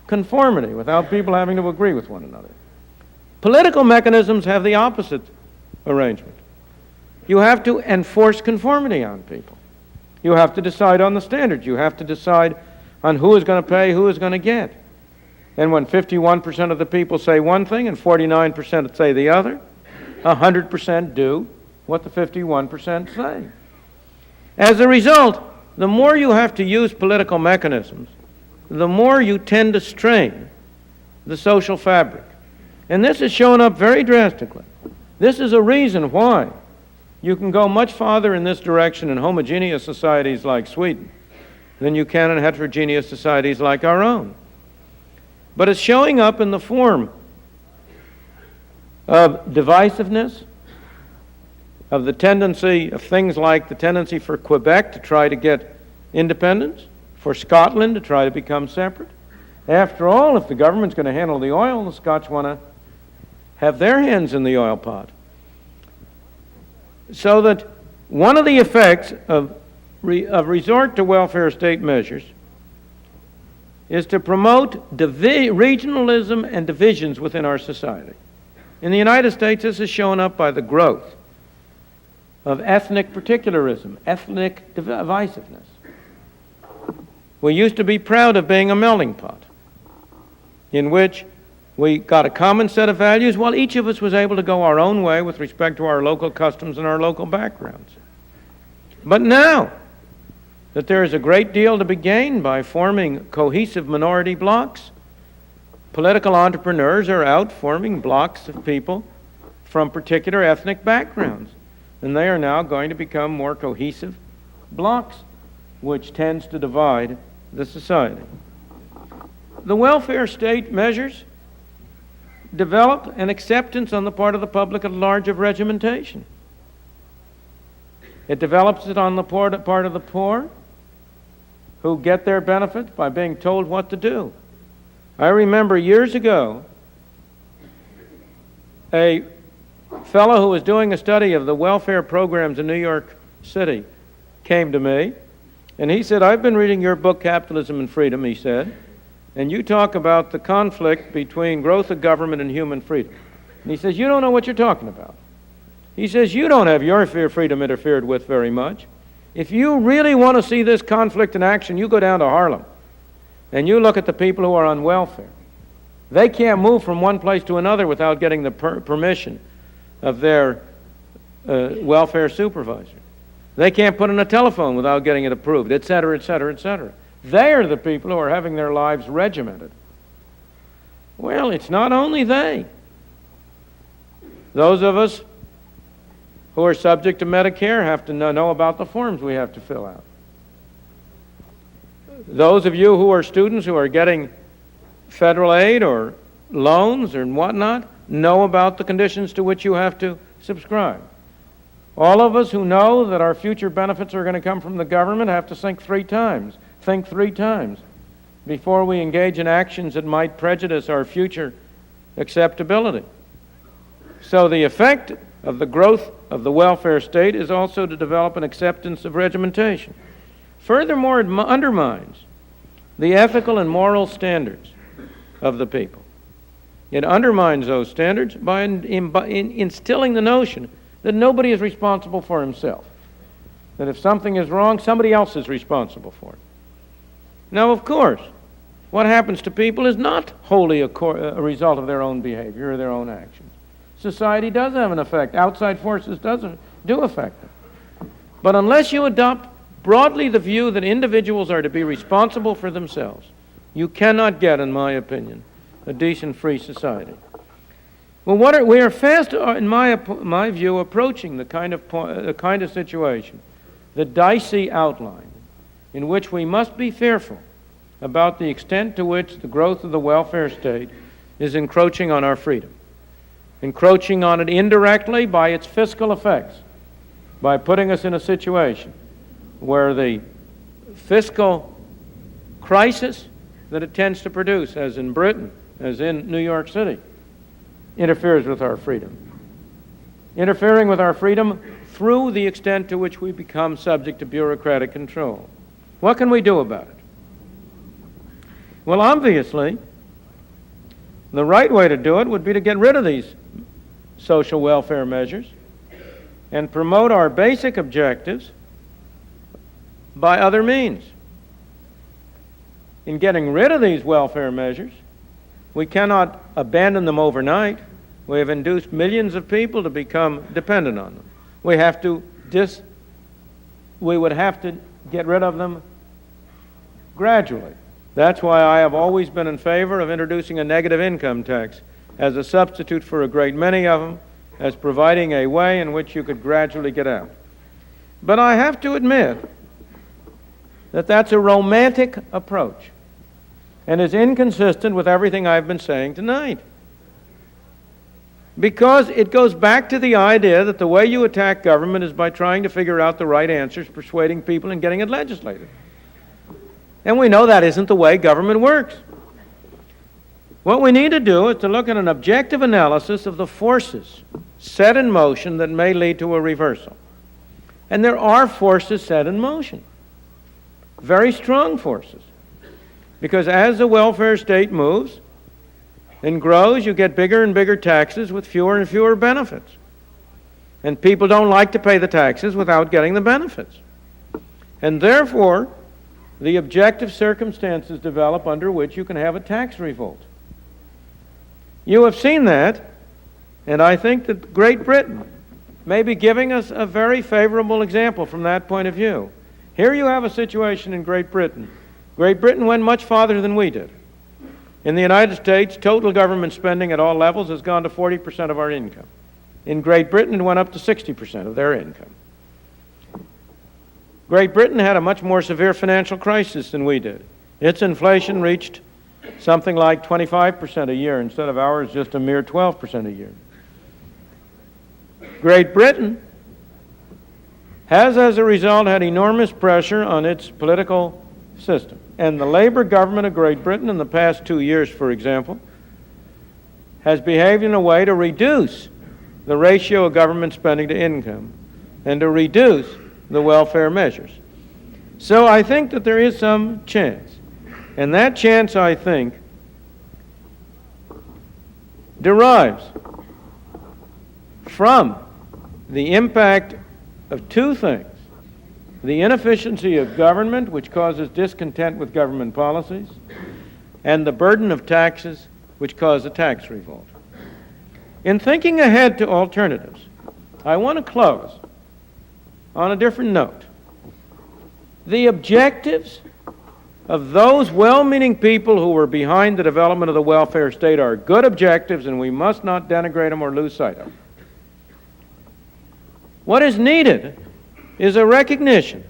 conformity, without people having to agree with one another. Political mechanisms have the opposite arrangement. You have to enforce conformity on people. You have to decide on the standards. You have to decide on who is going to pay, who is going to get. And when 51% of the people say one thing and 49% say the other, 100% do what the 51% say. As a result, the more you have to use political mechanisms, the more you tend to strain the social fabric. And this has shown up very drastically. This is a reason why you can go much farther in this direction in homogeneous societies like Sweden than you can in heterogeneous societies like our own. But it's showing up in the form of divisiveness, of the tendency of things like the tendency for Quebec to try to get independence, for Scotland to try to become separate. After all, if the government's going to handle the oil, the Scots want to have their hands in the oil pot. So that one of the effects of resort to welfare state measures is to promote regionalism and divisions within our society. In the United States, this is shown up by the growth of ethnic particularism, ethnic divisiveness. We used to be proud of being a melting pot in which we got a common set of values while each of us was able to go our own way with respect to our local customs and our local backgrounds. But now that there is a great deal to be gained by forming cohesive minority blocs, political entrepreneurs are out forming blocs of people from particular ethnic backgrounds. And they are now going to become more cohesive blocs, which tends to divide the society. The welfare state measures develop an acceptance on the part of the public at large of regimentation. It develops it on the part of the poor who get their benefits by being told what to do. I remember years ago a fellow who was doing a study of the welfare programs in New York City came to me, and he said, "I've been reading your book, Capitalism and Freedom," he said, "and you talk about the conflict between growth of government and human freedom." And he says, "You don't know what you're talking about." He says, "You don't have your freedom interfered with very much. If you really want to see this conflict in action, you go down to Harlem, and you look at the people who are on welfare. They can't move from one place to another without getting the permission of their welfare supervisor. They can't put in a telephone without getting it approved, et cetera, et cetera, et cetera. They are the people who are having their lives regimented." Well, it's not only they. Those of us who are subject to Medicare have to know about the forms we have to fill out. Those of you who are students who are getting federal aid or loans or whatnot know about the conditions to which you have to subscribe. All of us who know that our future benefits are going to come from the government have to think three times before we engage in actions that might prejudice our future acceptability. So the effect of the growth of the welfare state is also to develop an acceptance of regimentation. Furthermore, it undermines the ethical and moral standards of the people. It undermines those standards by instilling the notion that nobody is responsible for himself. That if something is wrong, somebody else is responsible for it. Now, of course, what happens to people is not wholly a result of their own behavior or their own actions. Society does have an effect. Outside forces do affect them. But unless you adopt broadly the view that individuals are to be responsible for themselves, you cannot get, in my opinion, a decent free society. Well, we are fast, in my view, approaching the kind of situation that Dicey outlined, in which we must be fearful about the extent to which the growth of the welfare state is encroaching on our freedom, encroaching on it indirectly by its fiscal effects, by putting us in a situation where the fiscal crisis that it tends to produce, as in Britain, as in New York City, interferes with our freedom. Interfering with our freedom through the extent to which we become subject to bureaucratic control. What can we do about it? Well, obviously, the right way to do it would be to get rid of these social welfare measures and promote our basic objectives by other means. In getting rid of these welfare measures, we cannot abandon them overnight. We have induced millions of people to become dependent on them. We would have to get rid of them gradually. That's why I have always been in favor of introducing a negative income tax as a substitute for a great many of them, as providing a way in which you could gradually get out. But I have to admit that that's a romantic approach and is inconsistent with everything I've been saying tonight. Because it goes back to the idea that the way you attack government is by trying to figure out the right answers, persuading people, and getting it legislated. And we know that isn't the way government works. What we need to do is to look at an objective analysis of the forces set in motion that may lead to a reversal. And there are forces set in motion, very strong forces. Because as the welfare state moves and grows, you get bigger and bigger taxes with fewer and fewer benefits. And people don't like to pay the taxes without getting the benefits. And therefore, the objective circumstances develop under which you can have a tax revolt. You have seen that, and I think that Great Britain may be giving us a very favorable example from that point of view. Here you have a situation in Great Britain. Great Britain went much farther than we did. In the United States, total government spending at all levels has gone to 40% of our income. In Great Britain, it went up to 60% of their income. Great Britain had a much more severe financial crisis than we did. Its inflation reached something like 25% a year instead of ours just a mere 12% a year. Great Britain has, as a result, had enormous pressure on its political system. And the Labour government of Great Britain in the past 2 years, for example, has behaved in a way to reduce the ratio of government spending to income and to reduce the welfare measures. So I think that there is some chance. And that chance, I think, derives from the impact of two things: the inefficiency of government, which causes discontent with government policies, and the burden of taxes, which cause a tax revolt. In thinking ahead to alternatives, I want to close on a different note. The objectives of those well-meaning people who were behind the development of the welfare state are good objectives, and we must not denigrate them or lose sight of them. What is needed is a recognition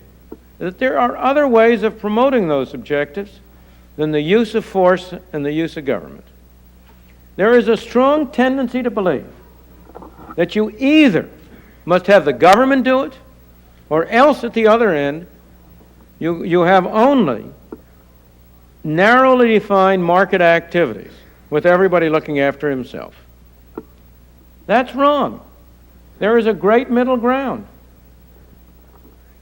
that there are other ways of promoting those objectives than the use of force and the use of government. There is a strong tendency to believe that you either must have the government do it, or else at the other end, you have only narrowly defined market activities with everybody looking after himself. That's wrong. There is a great middle ground.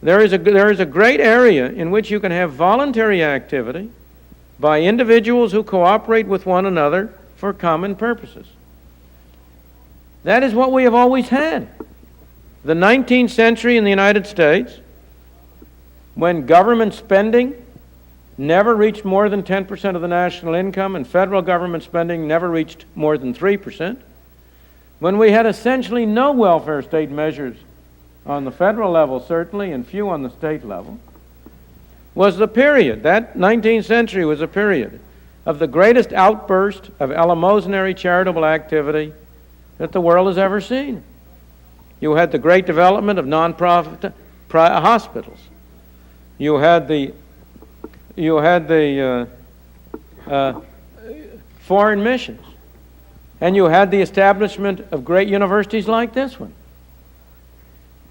There is a great area in which you can have voluntary activity by individuals who cooperate with one another for common purposes. That is what we have always had. The 19th century in the United States, when government spending never reached more than 10% of the national income and federal government spending never reached more than 3%, when we had essentially no welfare state measures on the federal level certainly, and few on the state level, was the period, that 19th century was a period of the greatest outburst of eleemosynary charitable activity that the world has ever seen. You had the great development of non-profit hospitals. You had the foreign missions. And you had the establishment of great universities like this one.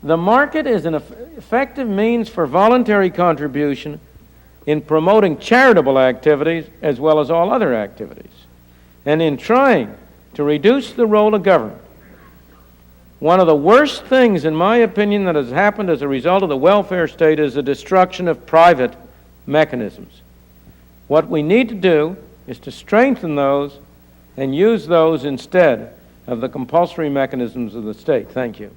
The market is an effective means for voluntary contribution in promoting charitable activities as well as all other activities, and in trying to reduce the role of government. One of the worst things, in my opinion, that has happened as a result of the welfare state is the destruction of private mechanisms. What we need to do is to strengthen those and use those instead of the compulsory mechanisms of the state. Thank you.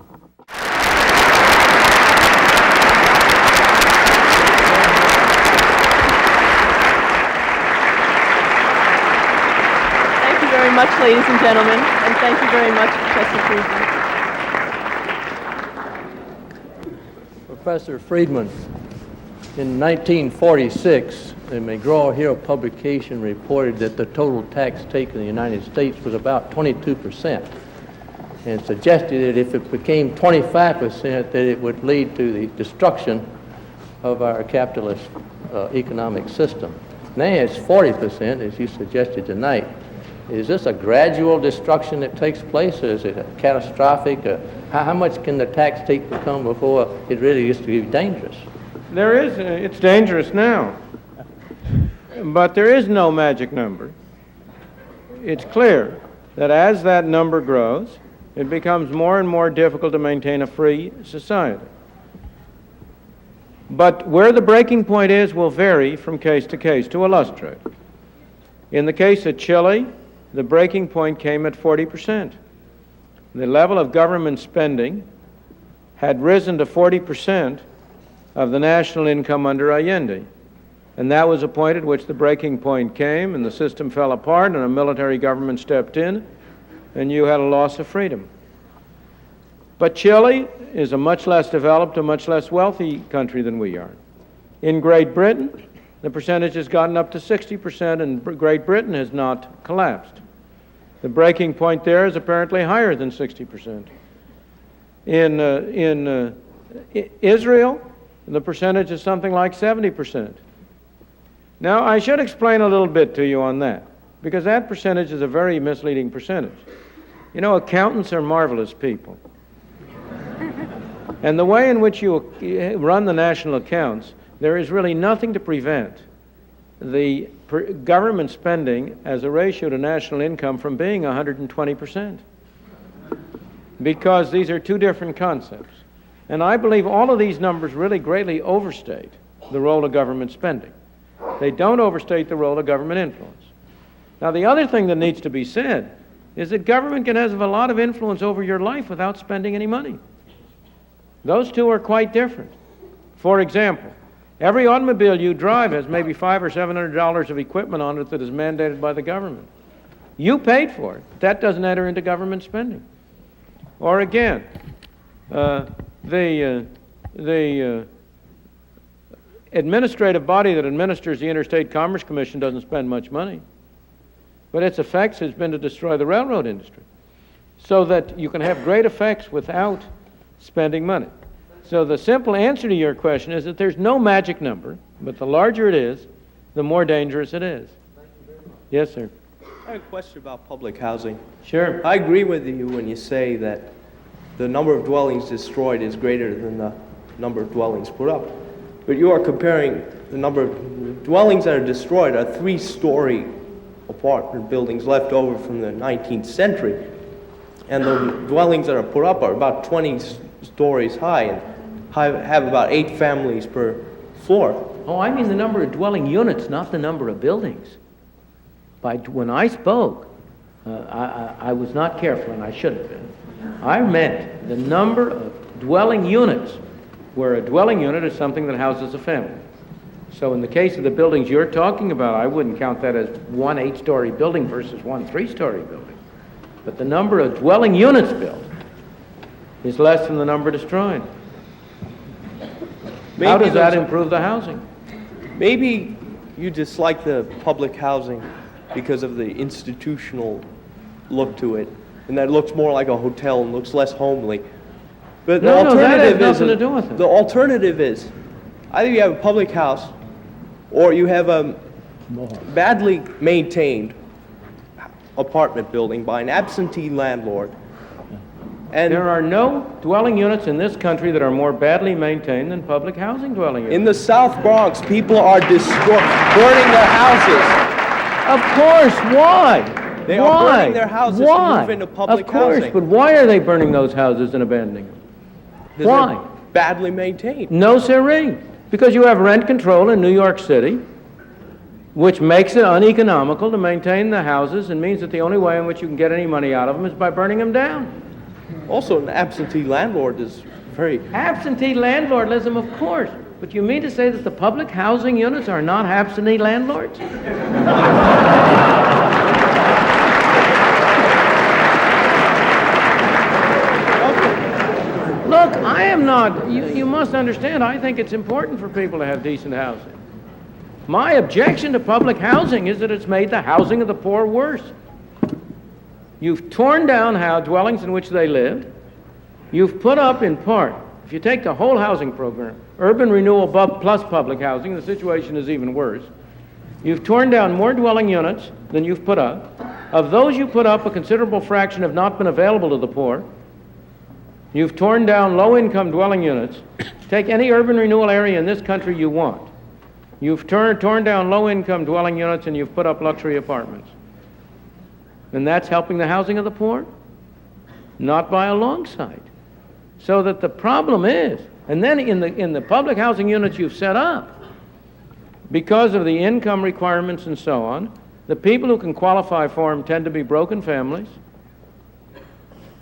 much, ladies and gentlemen, and thank you very much, Professor Friedman. Professor Friedman, in 1946, the McGraw-Hill publication reported that the total tax taken in the United States was about 22%, and suggested that if it became 25%, that it would lead to the destruction of our capitalist economic system. Now it's 40%, as you suggested tonight. Is this a gradual destruction that takes place, or is it a catastrophic? How much can the tax take become before it really gets to be dangerous? It's dangerous now. But there is no magic number. It's clear that as that number grows, it becomes more and more difficult to maintain a free society. But where the breaking point is will vary from case to case. To illustrate, in the case of Chile, the breaking point came at 40%. The level of government spending had risen to 40% of the national income under Allende. And that was a point at which the breaking point came, and the system fell apart, and a military government stepped in, and you had a loss of freedom. But Chile is a much less developed, a much less wealthy country than we are. In Great Britain, the percentage has gotten up to 60%, and Great Britain has not collapsed. The breaking point there is apparently higher than 60%. In Israel, the percentage is something like 70%. Now, I should explain a little bit to you on that, because that percentage is a very misleading percentage. You know, accountants are marvelous people. And the way in which you run the national accounts, there is really nothing to prevent the government spending as a ratio to national income from being 120%. Because these are two different concepts. And I believe all of these numbers really greatly overstate the role of government spending. They don't overstate the role of government influence. Now, the other thing that needs to be said is that government can have a lot of influence over your life without spending any money. Those two are quite different. For example, every automobile you drive has maybe $500 or $700 of equipment on it that is mandated by the government. You paid for it. That doesn't enter into government spending. Or again, the administrative body that administers the Interstate Commerce Commission doesn't spend much money, but its effects has been to destroy the railroad industry, so that you can have great effects without spending money. So the simple answer to your question is that there's no magic number, but the larger it is, the more dangerous it is. Yes, sir. I have a question about public housing. Sure. I agree with you when you say that the number of dwellings destroyed is greater than the number of dwellings put up. But you are comparing the number of dwellings that are destroyed are 3-story apartment buildings left over from the 19th century. And the dwellings that are put up are about 20 stories high and have about 8 families per floor. Oh, I mean the number of dwelling units, not the number of buildings. When I spoke, I was not careful, and I should have been. I meant the number of dwelling units, where a dwelling unit is something that houses a family. So in the case of the buildings you're talking about, I wouldn't count that as one 8-story building versus one 3-story building. But the number of dwelling units built is less than the number destroyed. How does that improve the housing? Maybe you dislike the public housing because of the institutional look to it, and that it looks more like a hotel and looks less homely. But the alternative that has nothing to do with it. The alternative is either you have a public house or you have a badly maintained apartment building by an absentee landlord. And there are no dwelling units in this country that are more badly maintained than public housing dwelling units. In the South Bronx, people are burning their houses. Of course, why? They are burning their houses to move into public housing. Of course, but why are they burning those houses and abandoning them? Why? They're badly maintained. No, sirree. Because you have rent control in New York City, which makes it uneconomical to maintain the houses and means that the only way in which you can get any money out of them is by burning them down. Also, an absentee landlord is very... Absentee landlordism, of course. But you mean to say that the public housing units are not absentee landlords? you must understand, I think it's important for people to have decent housing. My objection to public housing is that it's made the housing of the poor worse. You've torn down dwellings in which they lived. You've put up, in part, if you take the whole housing program, urban renewal plus public housing, the situation is even worse. You've torn down more dwelling units than you've put up. Of those you put up, a considerable fraction have not been available to the poor. You've torn down low-income dwelling units. Take any urban renewal area in this country you want. You've torn down low-income dwelling units and you've put up luxury apartments. And that's helping the housing of the poor? Not by a long sight. So that the problem is, and then in the public housing units you've set up, because of the income requirements and so on, the people who can qualify for them tend to be broken families.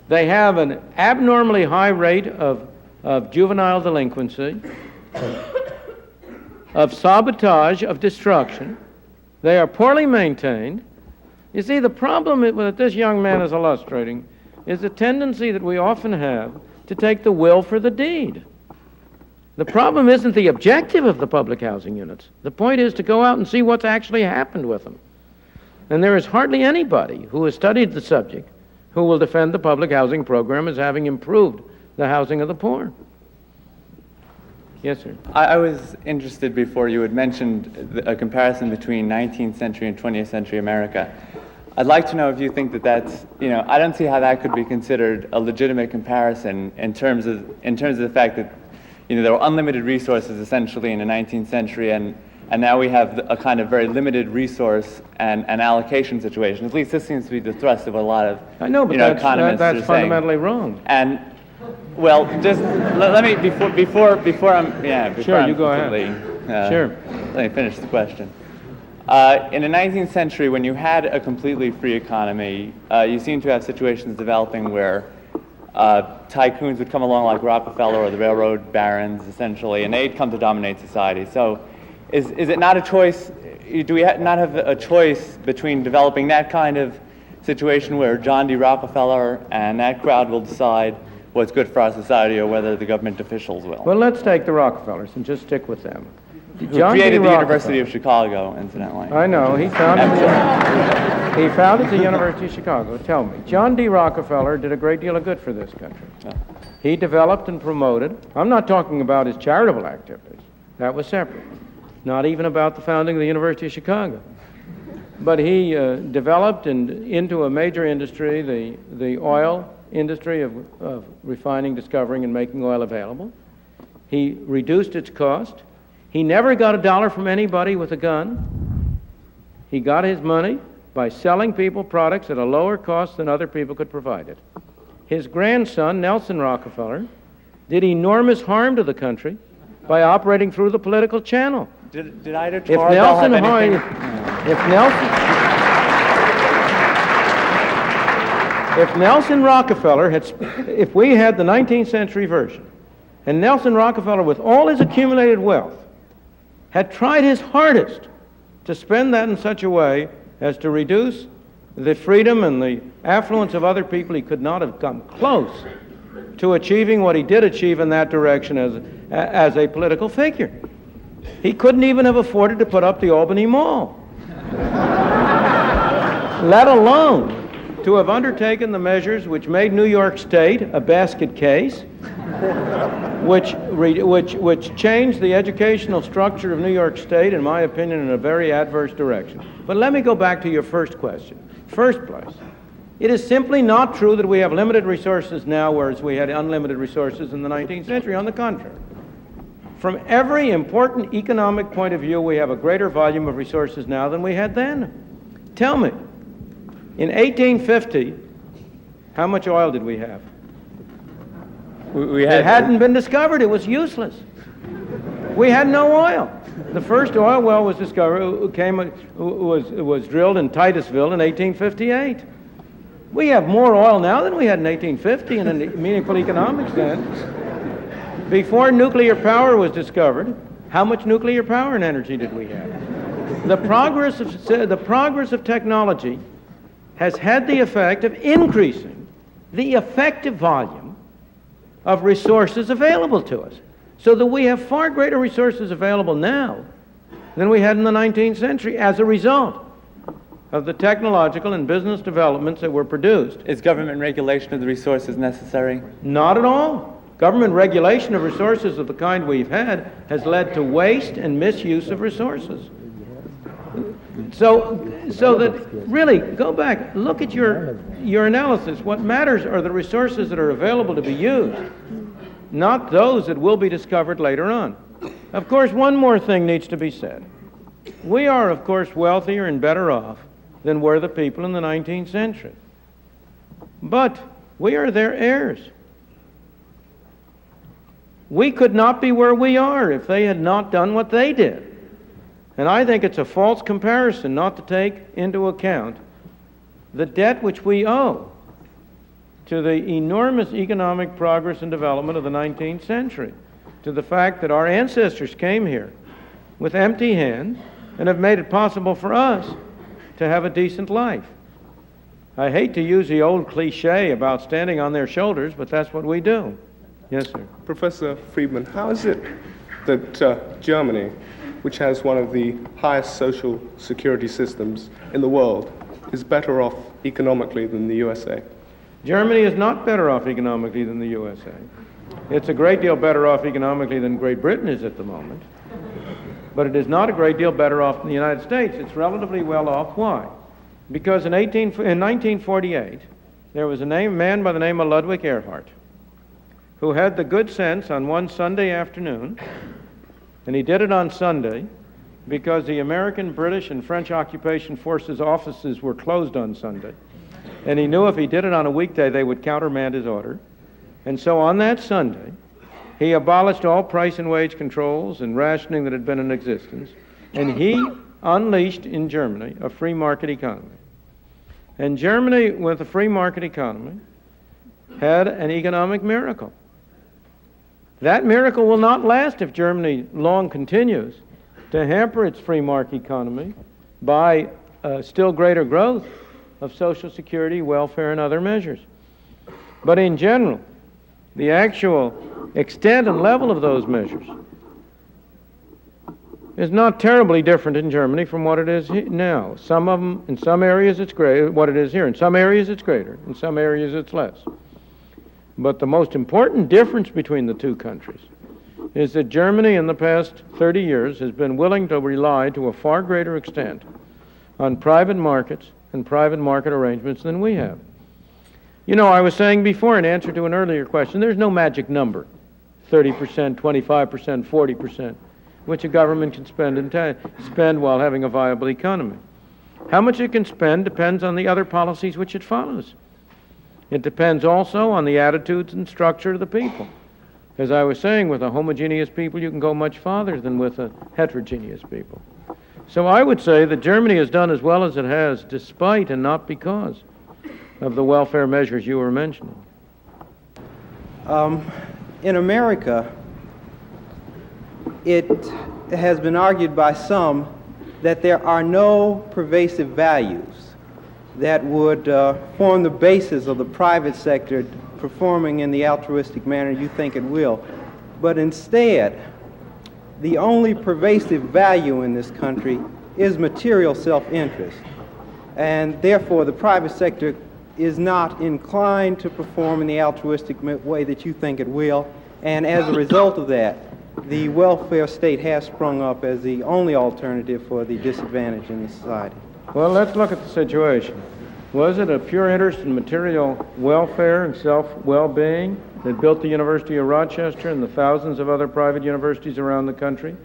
They have an abnormally high rate of juvenile delinquency, of sabotage, of destruction. They are poorly maintained. You see, the problem that this young man is illustrating is the tendency that we often have to take the will for the deed. The problem isn't the objective of the public housing units. The point is to go out and see what's actually happened with them. And there is hardly anybody who has studied the subject who will defend the public housing program as having improved the housing of the poor. Yes, sir. I was interested before you had mentioned a comparison between 19th century and 20th century America. I'd like to know if you think that that's, I don't see how that could be considered a legitimate comparison in terms of the fact that, there were unlimited resources essentially in the 19th century, and now we have a kind of very limited resource and allocation situation. At least this seems to be the thrust of a lot of economists. That's fundamentally wrong. And well, just let me before Sure, you go ahead. Sure. Let me finish the question. In the 19th century, when you had a completely free economy, you seem to have situations developing where tycoons would come along like Rockefeller or the railroad barons, essentially, and they'd come to dominate society. So is it not a choice? Do we not have a choice between developing that kind of situation where John D. Rockefeller and that crowd will decide what's good for our society, or whether the government officials will? Well, let's take the Rockefellers and just stick with them. Who created the University of Chicago, incidentally. I know. He founded the University of Chicago. Tell me, John D. Rockefeller did a great deal of good for this country. Yeah. He developed and promoted. I'm not talking about his charitable activities. That was separate. Not even about the founding of the University of Chicago. But he developed into a major industry, the oil industry of refining, discovering, and making oil available. He reduced its cost. He never got $1 from anybody with a gun. He got his money by selling people products at a lower cost than other people could provide it. His grandson, Nelson Rockefeller, did enormous harm to the country by operating through the political channel. Did either Tarbell have anything? If Nelson Rockefeller if we had the 19th century version, and Nelson Rockefeller, with all his accumulated wealth, had tried his hardest to spend that in such a way as to reduce the freedom and the affluence of other people, he could not have come close to achieving what he did achieve in that direction as a political figure. He couldn't even have afforded to put up the Albany Mall, let alone to have undertaken the measures which made New York State a basket case, which changed the educational structure of New York State, in my opinion, in a very adverse direction. But let me go back to your first question. First place, it is simply not true that we have limited resources now, whereas we had unlimited resources in the 19th century. On the contrary, from every important economic point of view, we have a greater volume of resources now than we had then. Tell me, in 1850, how much oil did we have? It hadn't been discovered. It was useless. We had no oil. The first oil well was discovered, was drilled in Titusville in 1858. We have more oil now than we had in 1850 in a meaningful economic sense. Before nuclear power was discovered, how much nuclear power and energy did we have? The progress of technology has had the effect of increasing the effective volume of resources available to us. So that we have far greater resources available now than we had in the 19th century as a result of the technological and business developments that were produced. Is government regulation of the resources necessary? Not at all. Government regulation of resources of the kind we've had has led to waste and misuse of resources. So that, really, go back, look at your analysis. What matters are the resources that are available to be used, not those that will be discovered later on. Of course, one more thing needs to be said. We are, of course, wealthier and better off than were the people in the 19th century. But we are their heirs. We could not be where we are if they had not done what they did. And I think it's a false comparison not to take into account the debt which we owe to the enormous economic progress and development of the 19th century, to the fact that our ancestors came here with empty hands and have made it possible for us to have a decent life. I hate to use the old cliche about standing on their shoulders, but that's what we do. Yes, sir. Professor Friedman, how is it that Germany, which has one of the highest social security systems in the world, is better off economically than the USA? Germany is not better off economically than the USA. It's a great deal better off economically than Great Britain is at the moment. But it is not a great deal better off than the United States. It's relatively well off. Why? Because in 1948, there was a man by the name of Ludwig Erhard, who had the good sense on one Sunday afternoon, and he did it on Sunday because the American, British, and French occupation forces offices were closed on Sunday. And he knew if he did it on a weekday, they would countermand his order. And so on that Sunday, he abolished all price and wage controls and rationing that had been in existence, and he unleashed in Germany a free market economy. And Germany, with a free market economy, had an economic miracle. That miracle will not last if Germany long continues to hamper its free market economy by still greater growth of Social Security, welfare, and other measures. But in general, the actual extent and level of those measures is not terribly different in Germany from what it is now. Some of them, in some areas it's greater, what it is here. In some areas it's greater, in some areas it's less. But the most important difference between the two countries is that Germany in the past 30 years has been willing to rely to a far greater extent on private markets and private market arrangements than we have. You know, I was saying before in answer to an earlier question, there's no magic number, 30%, 25%, 40%, which a government can spend while having a viable economy. How much it can spend depends on the other policies which it follows. It depends also on the attitudes and structure of the people. As I was saying, with a homogeneous people, you can go much farther than with a heterogeneous people. So I would say that Germany has done as well as it has, despite and not because of the welfare measures you were mentioning. In America, it has been argued by some that there are no pervasive values that would form the basis of the private sector performing in the altruistic manner you think it will. But instead, the only pervasive value in this country is material self-interest. And therefore, the private sector is not inclined to perform in the altruistic way that you think it will. And as a result of that, the welfare state has sprung up as the only alternative for the disadvantaged in the society. Well, let's look at the situation. Was it a pure interest in material welfare and self-well-being that built the University of Rochester and the thousands of other private universities around the country?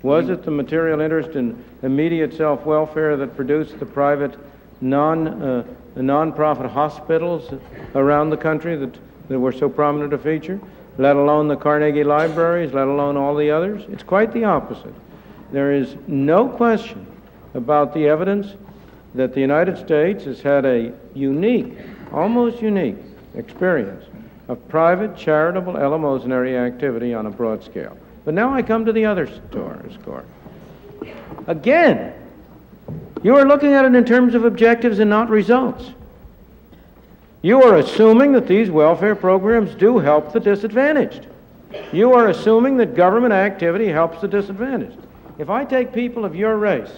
Was it the material interest in immediate self-welfare that produced the private non-profit hospitals around the country that were so prominent a feature, let alone the Carnegie libraries, let alone all the others? It's quite the opposite. There is no question about the evidence that the United States has had a unique, almost unique, experience of private charitable eleemosynary activity on a broad scale. But now I come to the other score. Again, you are looking at it in terms of objectives and not results. You are assuming that these welfare programs do help the disadvantaged. You are assuming that government activity helps the disadvantaged. If I take people of your race,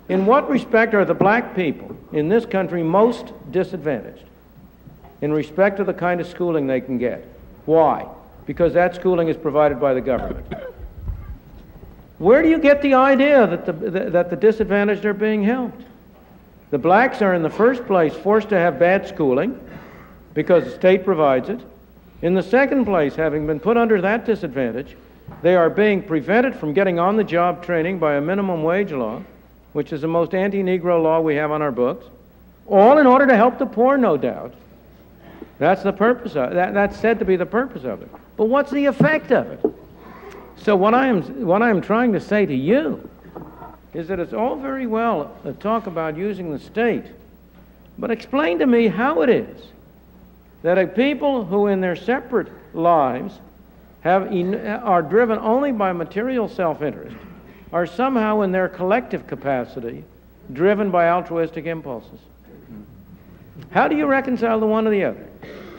in what respect are the black people in this country most disadvantaged? In respect to the kind of schooling they can get. Why? Because that schooling is provided by the government. Where do you get the idea that the disadvantaged are being helped? The blacks are in the first place forced to have bad schooling because the state provides it. In the second place, having been put under that disadvantage, they are being prevented from getting on-the-job training by a minimum wage law, which is the most anti-Negro law we have on our books, all in order to help the poor, no doubt. That's the purpose of it. That's said to be the purpose of it. But what's the effect of it? So what I am trying to say to you is that it's all very well to talk about using the state, but explain to me how it is that a people who in their separate lives are driven only by material self-interest are somehow in their collective capacity driven by altruistic impulses. How do you reconcile the one or the other?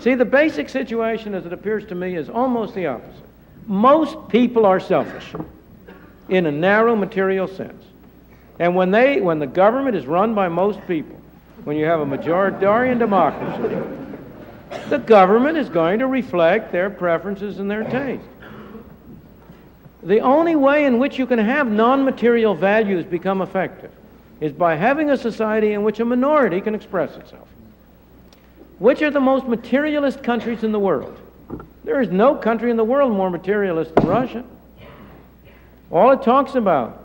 See, the basic situation as it appears to me is almost the opposite. Most people are selfish in a narrow material sense. And when the government is run by most people, when you have a majoritarian democracy, the government is going to reflect their preferences and their taste. The only way in which you can have non-material values become effective is by having a society in which a minority can express itself. Which are the most materialist countries in the world? There is no country in the world more materialist than Russia. All it talks about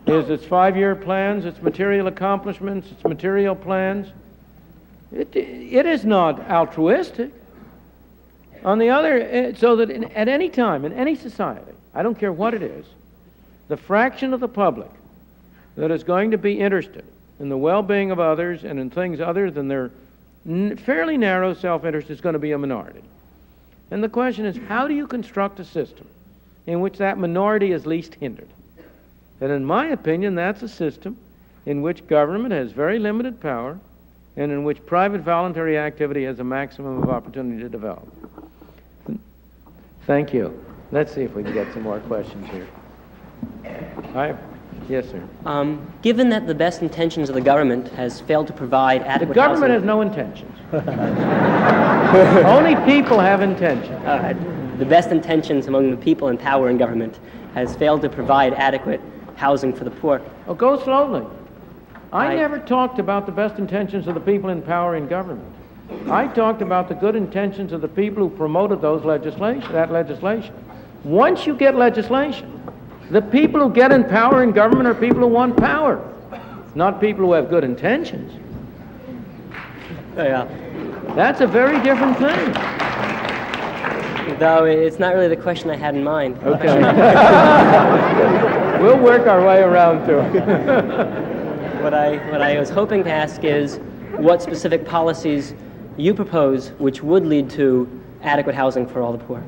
is its 5-year plans, its material accomplishments, its material plans. It is not altruistic. On the other, so that at any time, in any society, I don't care what it is, the fraction of the public that is going to be interested in the well-being of others and in things other than their fairly narrow self-interest is going to be a minority. And the question is, how do you construct a system in which that minority is least hindered? And in my opinion, that's a system in which government has very limited power and in which private voluntary activity has a maximum of opportunity to develop. Thank you. Let's see if we can get some more questions here. Yes, sir. Given that the best intentions of the government has failed to provide adequate The government housing, has no intentions. Only people have intentions. the best intentions among the people in power in government has failed to provide adequate housing for the poor. Oh, go slowly. I never talked about the best intentions of the people in power in government. I talked about the good intentions of the people who promoted that legislation. Once you get legislation, the people who get in power in government are people who want power, not people who have good intentions. Yeah. That's a very different thing. Though it's not really the question I had in mind. Okay. We'll work our way around to it. What I was hoping to ask is what specific policies you propose which would lead to adequate housing for all the poor.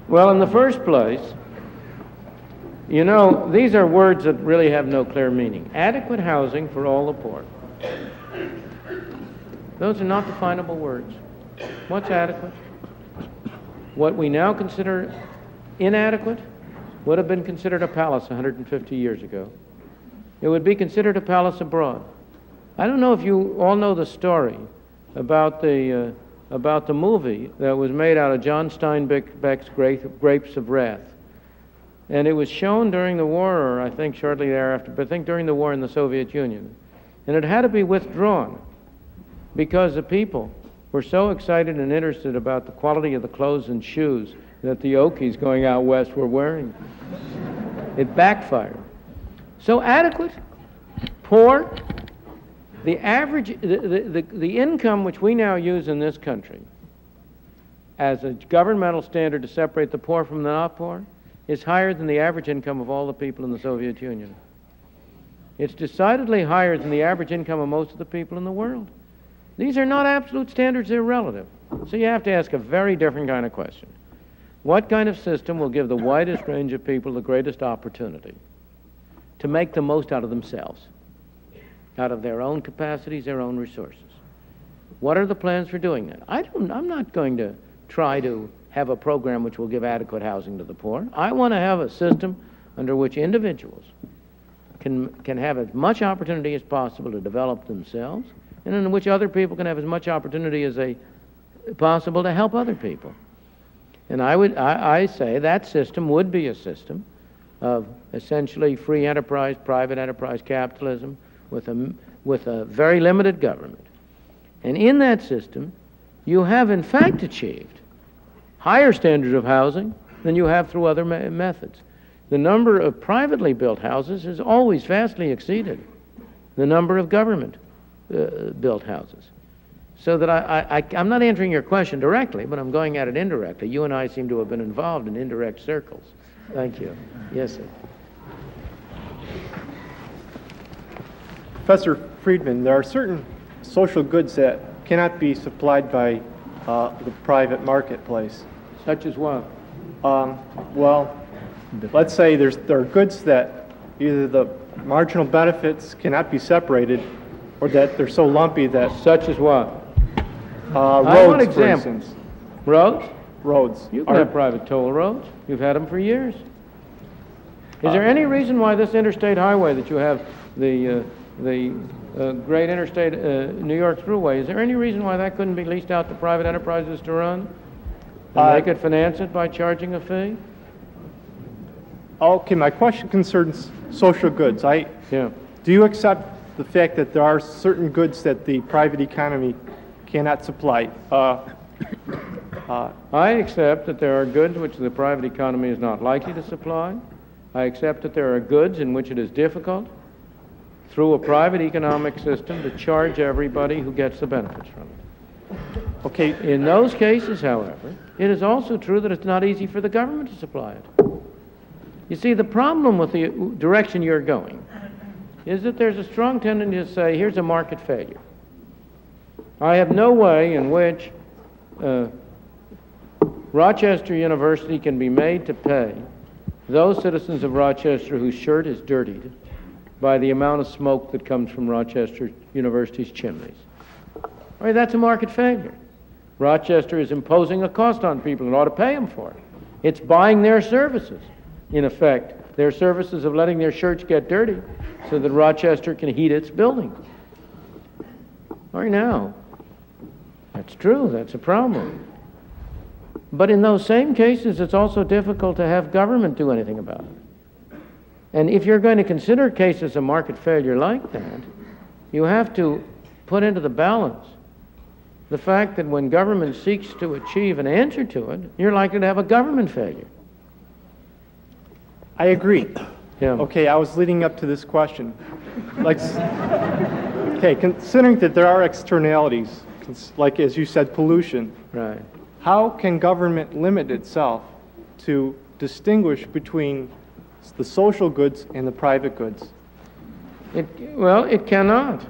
Well, in the first place, you know, these are words that really have no clear meaning. Adequate housing for all the poor. Those are not definable words. What's adequate? What we now consider inadequate would have been considered a palace 150 years ago. It would be considered a palace abroad. I don't know if you all know the story about the movie that was made out of John Steinbeck's Grapes of Wrath. And it was shown during the war, or I think shortly thereafter, but I think during the war in the Soviet Union. And it had to be withdrawn because the people were so excited and interested about the quality of the clothes and shoes that the Okies going out west were wearing. It backfired. So adequate, poor, the average, the income which we now use in this country as a governmental standard to separate the poor from the not poor is higher than the average income of all the people in the Soviet Union. It's decidedly higher than the average income of most of the people in the world. These are not absolute standards, they're relative. So you have to ask a very different kind of question. What kind of system will give the widest range of people the greatest opportunity to make the most out of themselves, out of their own capacities, their own resources? What are the plans for doing that? I'm not going to try to have a program which will give adequate housing to the poor. I want to have a system under which individuals can have as much opportunity as possible to develop themselves, and in which other people can have as much opportunity as possible to help other people. And I say that system would be a system of essentially free enterprise, private enterprise capitalism with a very limited government. And in that system, you have in fact achieved higher standards of housing than you have through other methods. The number of privately built houses has always vastly exceeded the number of government built houses. So that I'm not answering your question directly, but I'm going at it indirectly. You and I seem to have been involved in indirect circles. Thank you. Yes, sir. Professor Friedman, there are certain social goods that cannot be supplied by the private marketplace. Such as what? Well, let's say there are goods that either the marginal benefits cannot be separated, or that they're so lumpy that... Such as what? Roads, for instance. Roads? Roads. You can have private toll roads. You've had them for years. Is there any reason why this interstate highway that you have, the great interstate New York Thruway, is there any reason why that couldn't be leased out to private enterprises to run? And they could finance it by charging a fee? Okay, my question concerns social goods. Do you accept the fact that there are certain goods that the private economy cannot supply? I accept that there are goods which the private economy is not likely to supply. I accept that there are goods in which it is difficult through a private economic system to charge everybody who gets the benefits from it. Okay. In those cases, however, it is also true that it's not easy for the government to supply it. You see, the problem with the direction you're going is that there's a strong tendency to say, here's a market failure. I have no way in which Rochester University can be made to pay those citizens of Rochester whose shirt is dirtied by the amount of smoke that comes from Rochester University's chimneys. All right, that's a market failure. Rochester is imposing a cost on people and ought to pay them for it. It's buying their services, in effect, their services of letting their shirts get dirty so that Rochester can heat its buildings. All right, now, that's true, that's a problem. But in those same cases, it's also difficult to have government do anything about it. And if you're going to consider cases of market failure like that, you have to put into the balance the fact that when government seeks to achieve an answer to it, you're likely to have a government failure. I agree. Yeah. Okay, I was leading up to this question. Okay, considering that there are externalities, like as you said, pollution. Right. How can government limit itself to distinguish between the social goods and the private goods? Well, it cannot.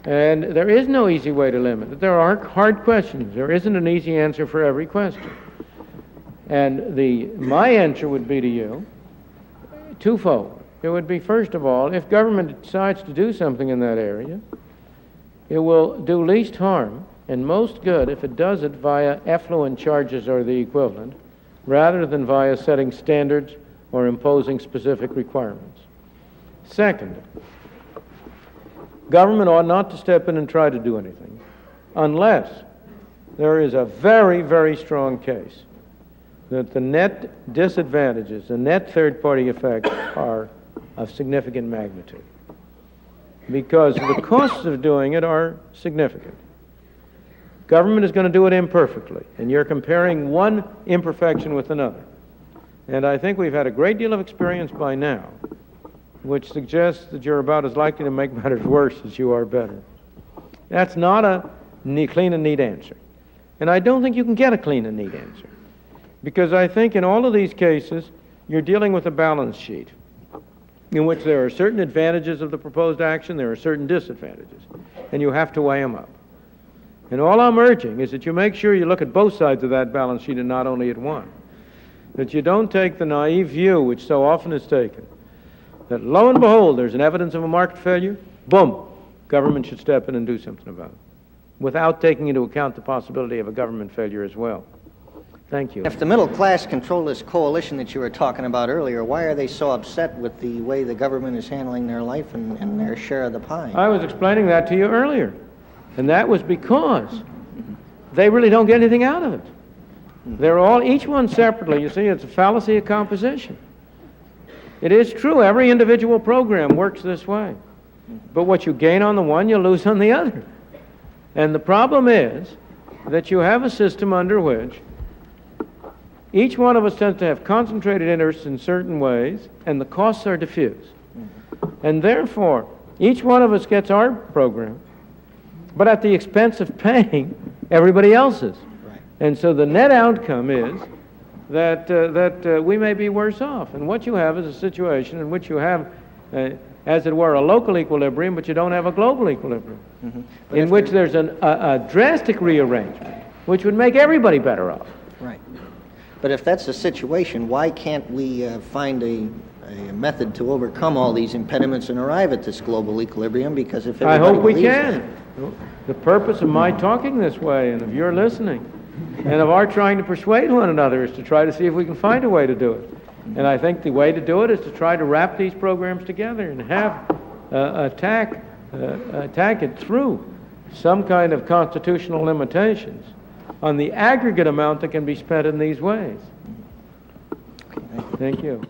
And there is no easy way to limit it. There are hard questions. There isn't an easy answer for every question. And my answer would be to you twofold. It would be, first of all, if government decides to do something in that area, it will do least harm and most good if it does it via effluent charges or the equivalent, rather than via setting standards or imposing specific requirements. Second, government ought not to step in and try to do anything unless there is a very, very strong case that the net disadvantages, the net third-party effects are of significant magnitude, because the costs of doing it are significant. Government is going to do it imperfectly, and you're comparing one imperfection with another. And I think we've had a great deal of experience by now, which suggests that you're about as likely to make matters worse as you are better. That's not a clean and neat answer. And I don't think you can get a clean and neat answer, because I think in all of these cases, you're dealing with a balance sheet in which there are certain advantages of the proposed action, there are certain disadvantages, and you have to weigh them up. And all I'm urging is that you make sure you look at both sides of that balance sheet and not only at one. That you don't take the naive view, which so often is taken, that lo and behold, there's an evidence of a market failure, boom, government should step in and do something about it. without taking into account the possibility of a government failure as well. Thank you. If the middle class control this coalition that you were talking about earlier, why are they so upset with the way the government is handling their life and their share of the pie? I was explaining that to you earlier, and that was because they really don't get anything out of it. They're all, each one separately, you see, it's a fallacy of composition. It is true, every individual program works this way. But what you gain on the one, you lose on the other. And the problem is that you have a system under which each one of us tends to have concentrated interests in certain ways, and the costs are diffuse. And therefore, each one of us gets our program, but at the expense of paying everybody else's. Right. And so the net outcome is that we may be worse off. And what you have is a situation in which you have, as it were, a local equilibrium, but you don't have a global equilibrium, in which there's a drastic rearrangement, which would make everybody better off. Right. But if that's the situation, why can't we find a method to overcome all these impediments and arrive at this global equilibrium? Because if I everybody hope we believes can. The purpose of my talking this way, and of your listening, and of our trying to persuade one another, is to try to see if we can find a way to do it. And I think the way to do it is to try to wrap these programs together and have attack it through some kind of constitutional limitations on the aggregate amount that can be spent in these ways. Thank you.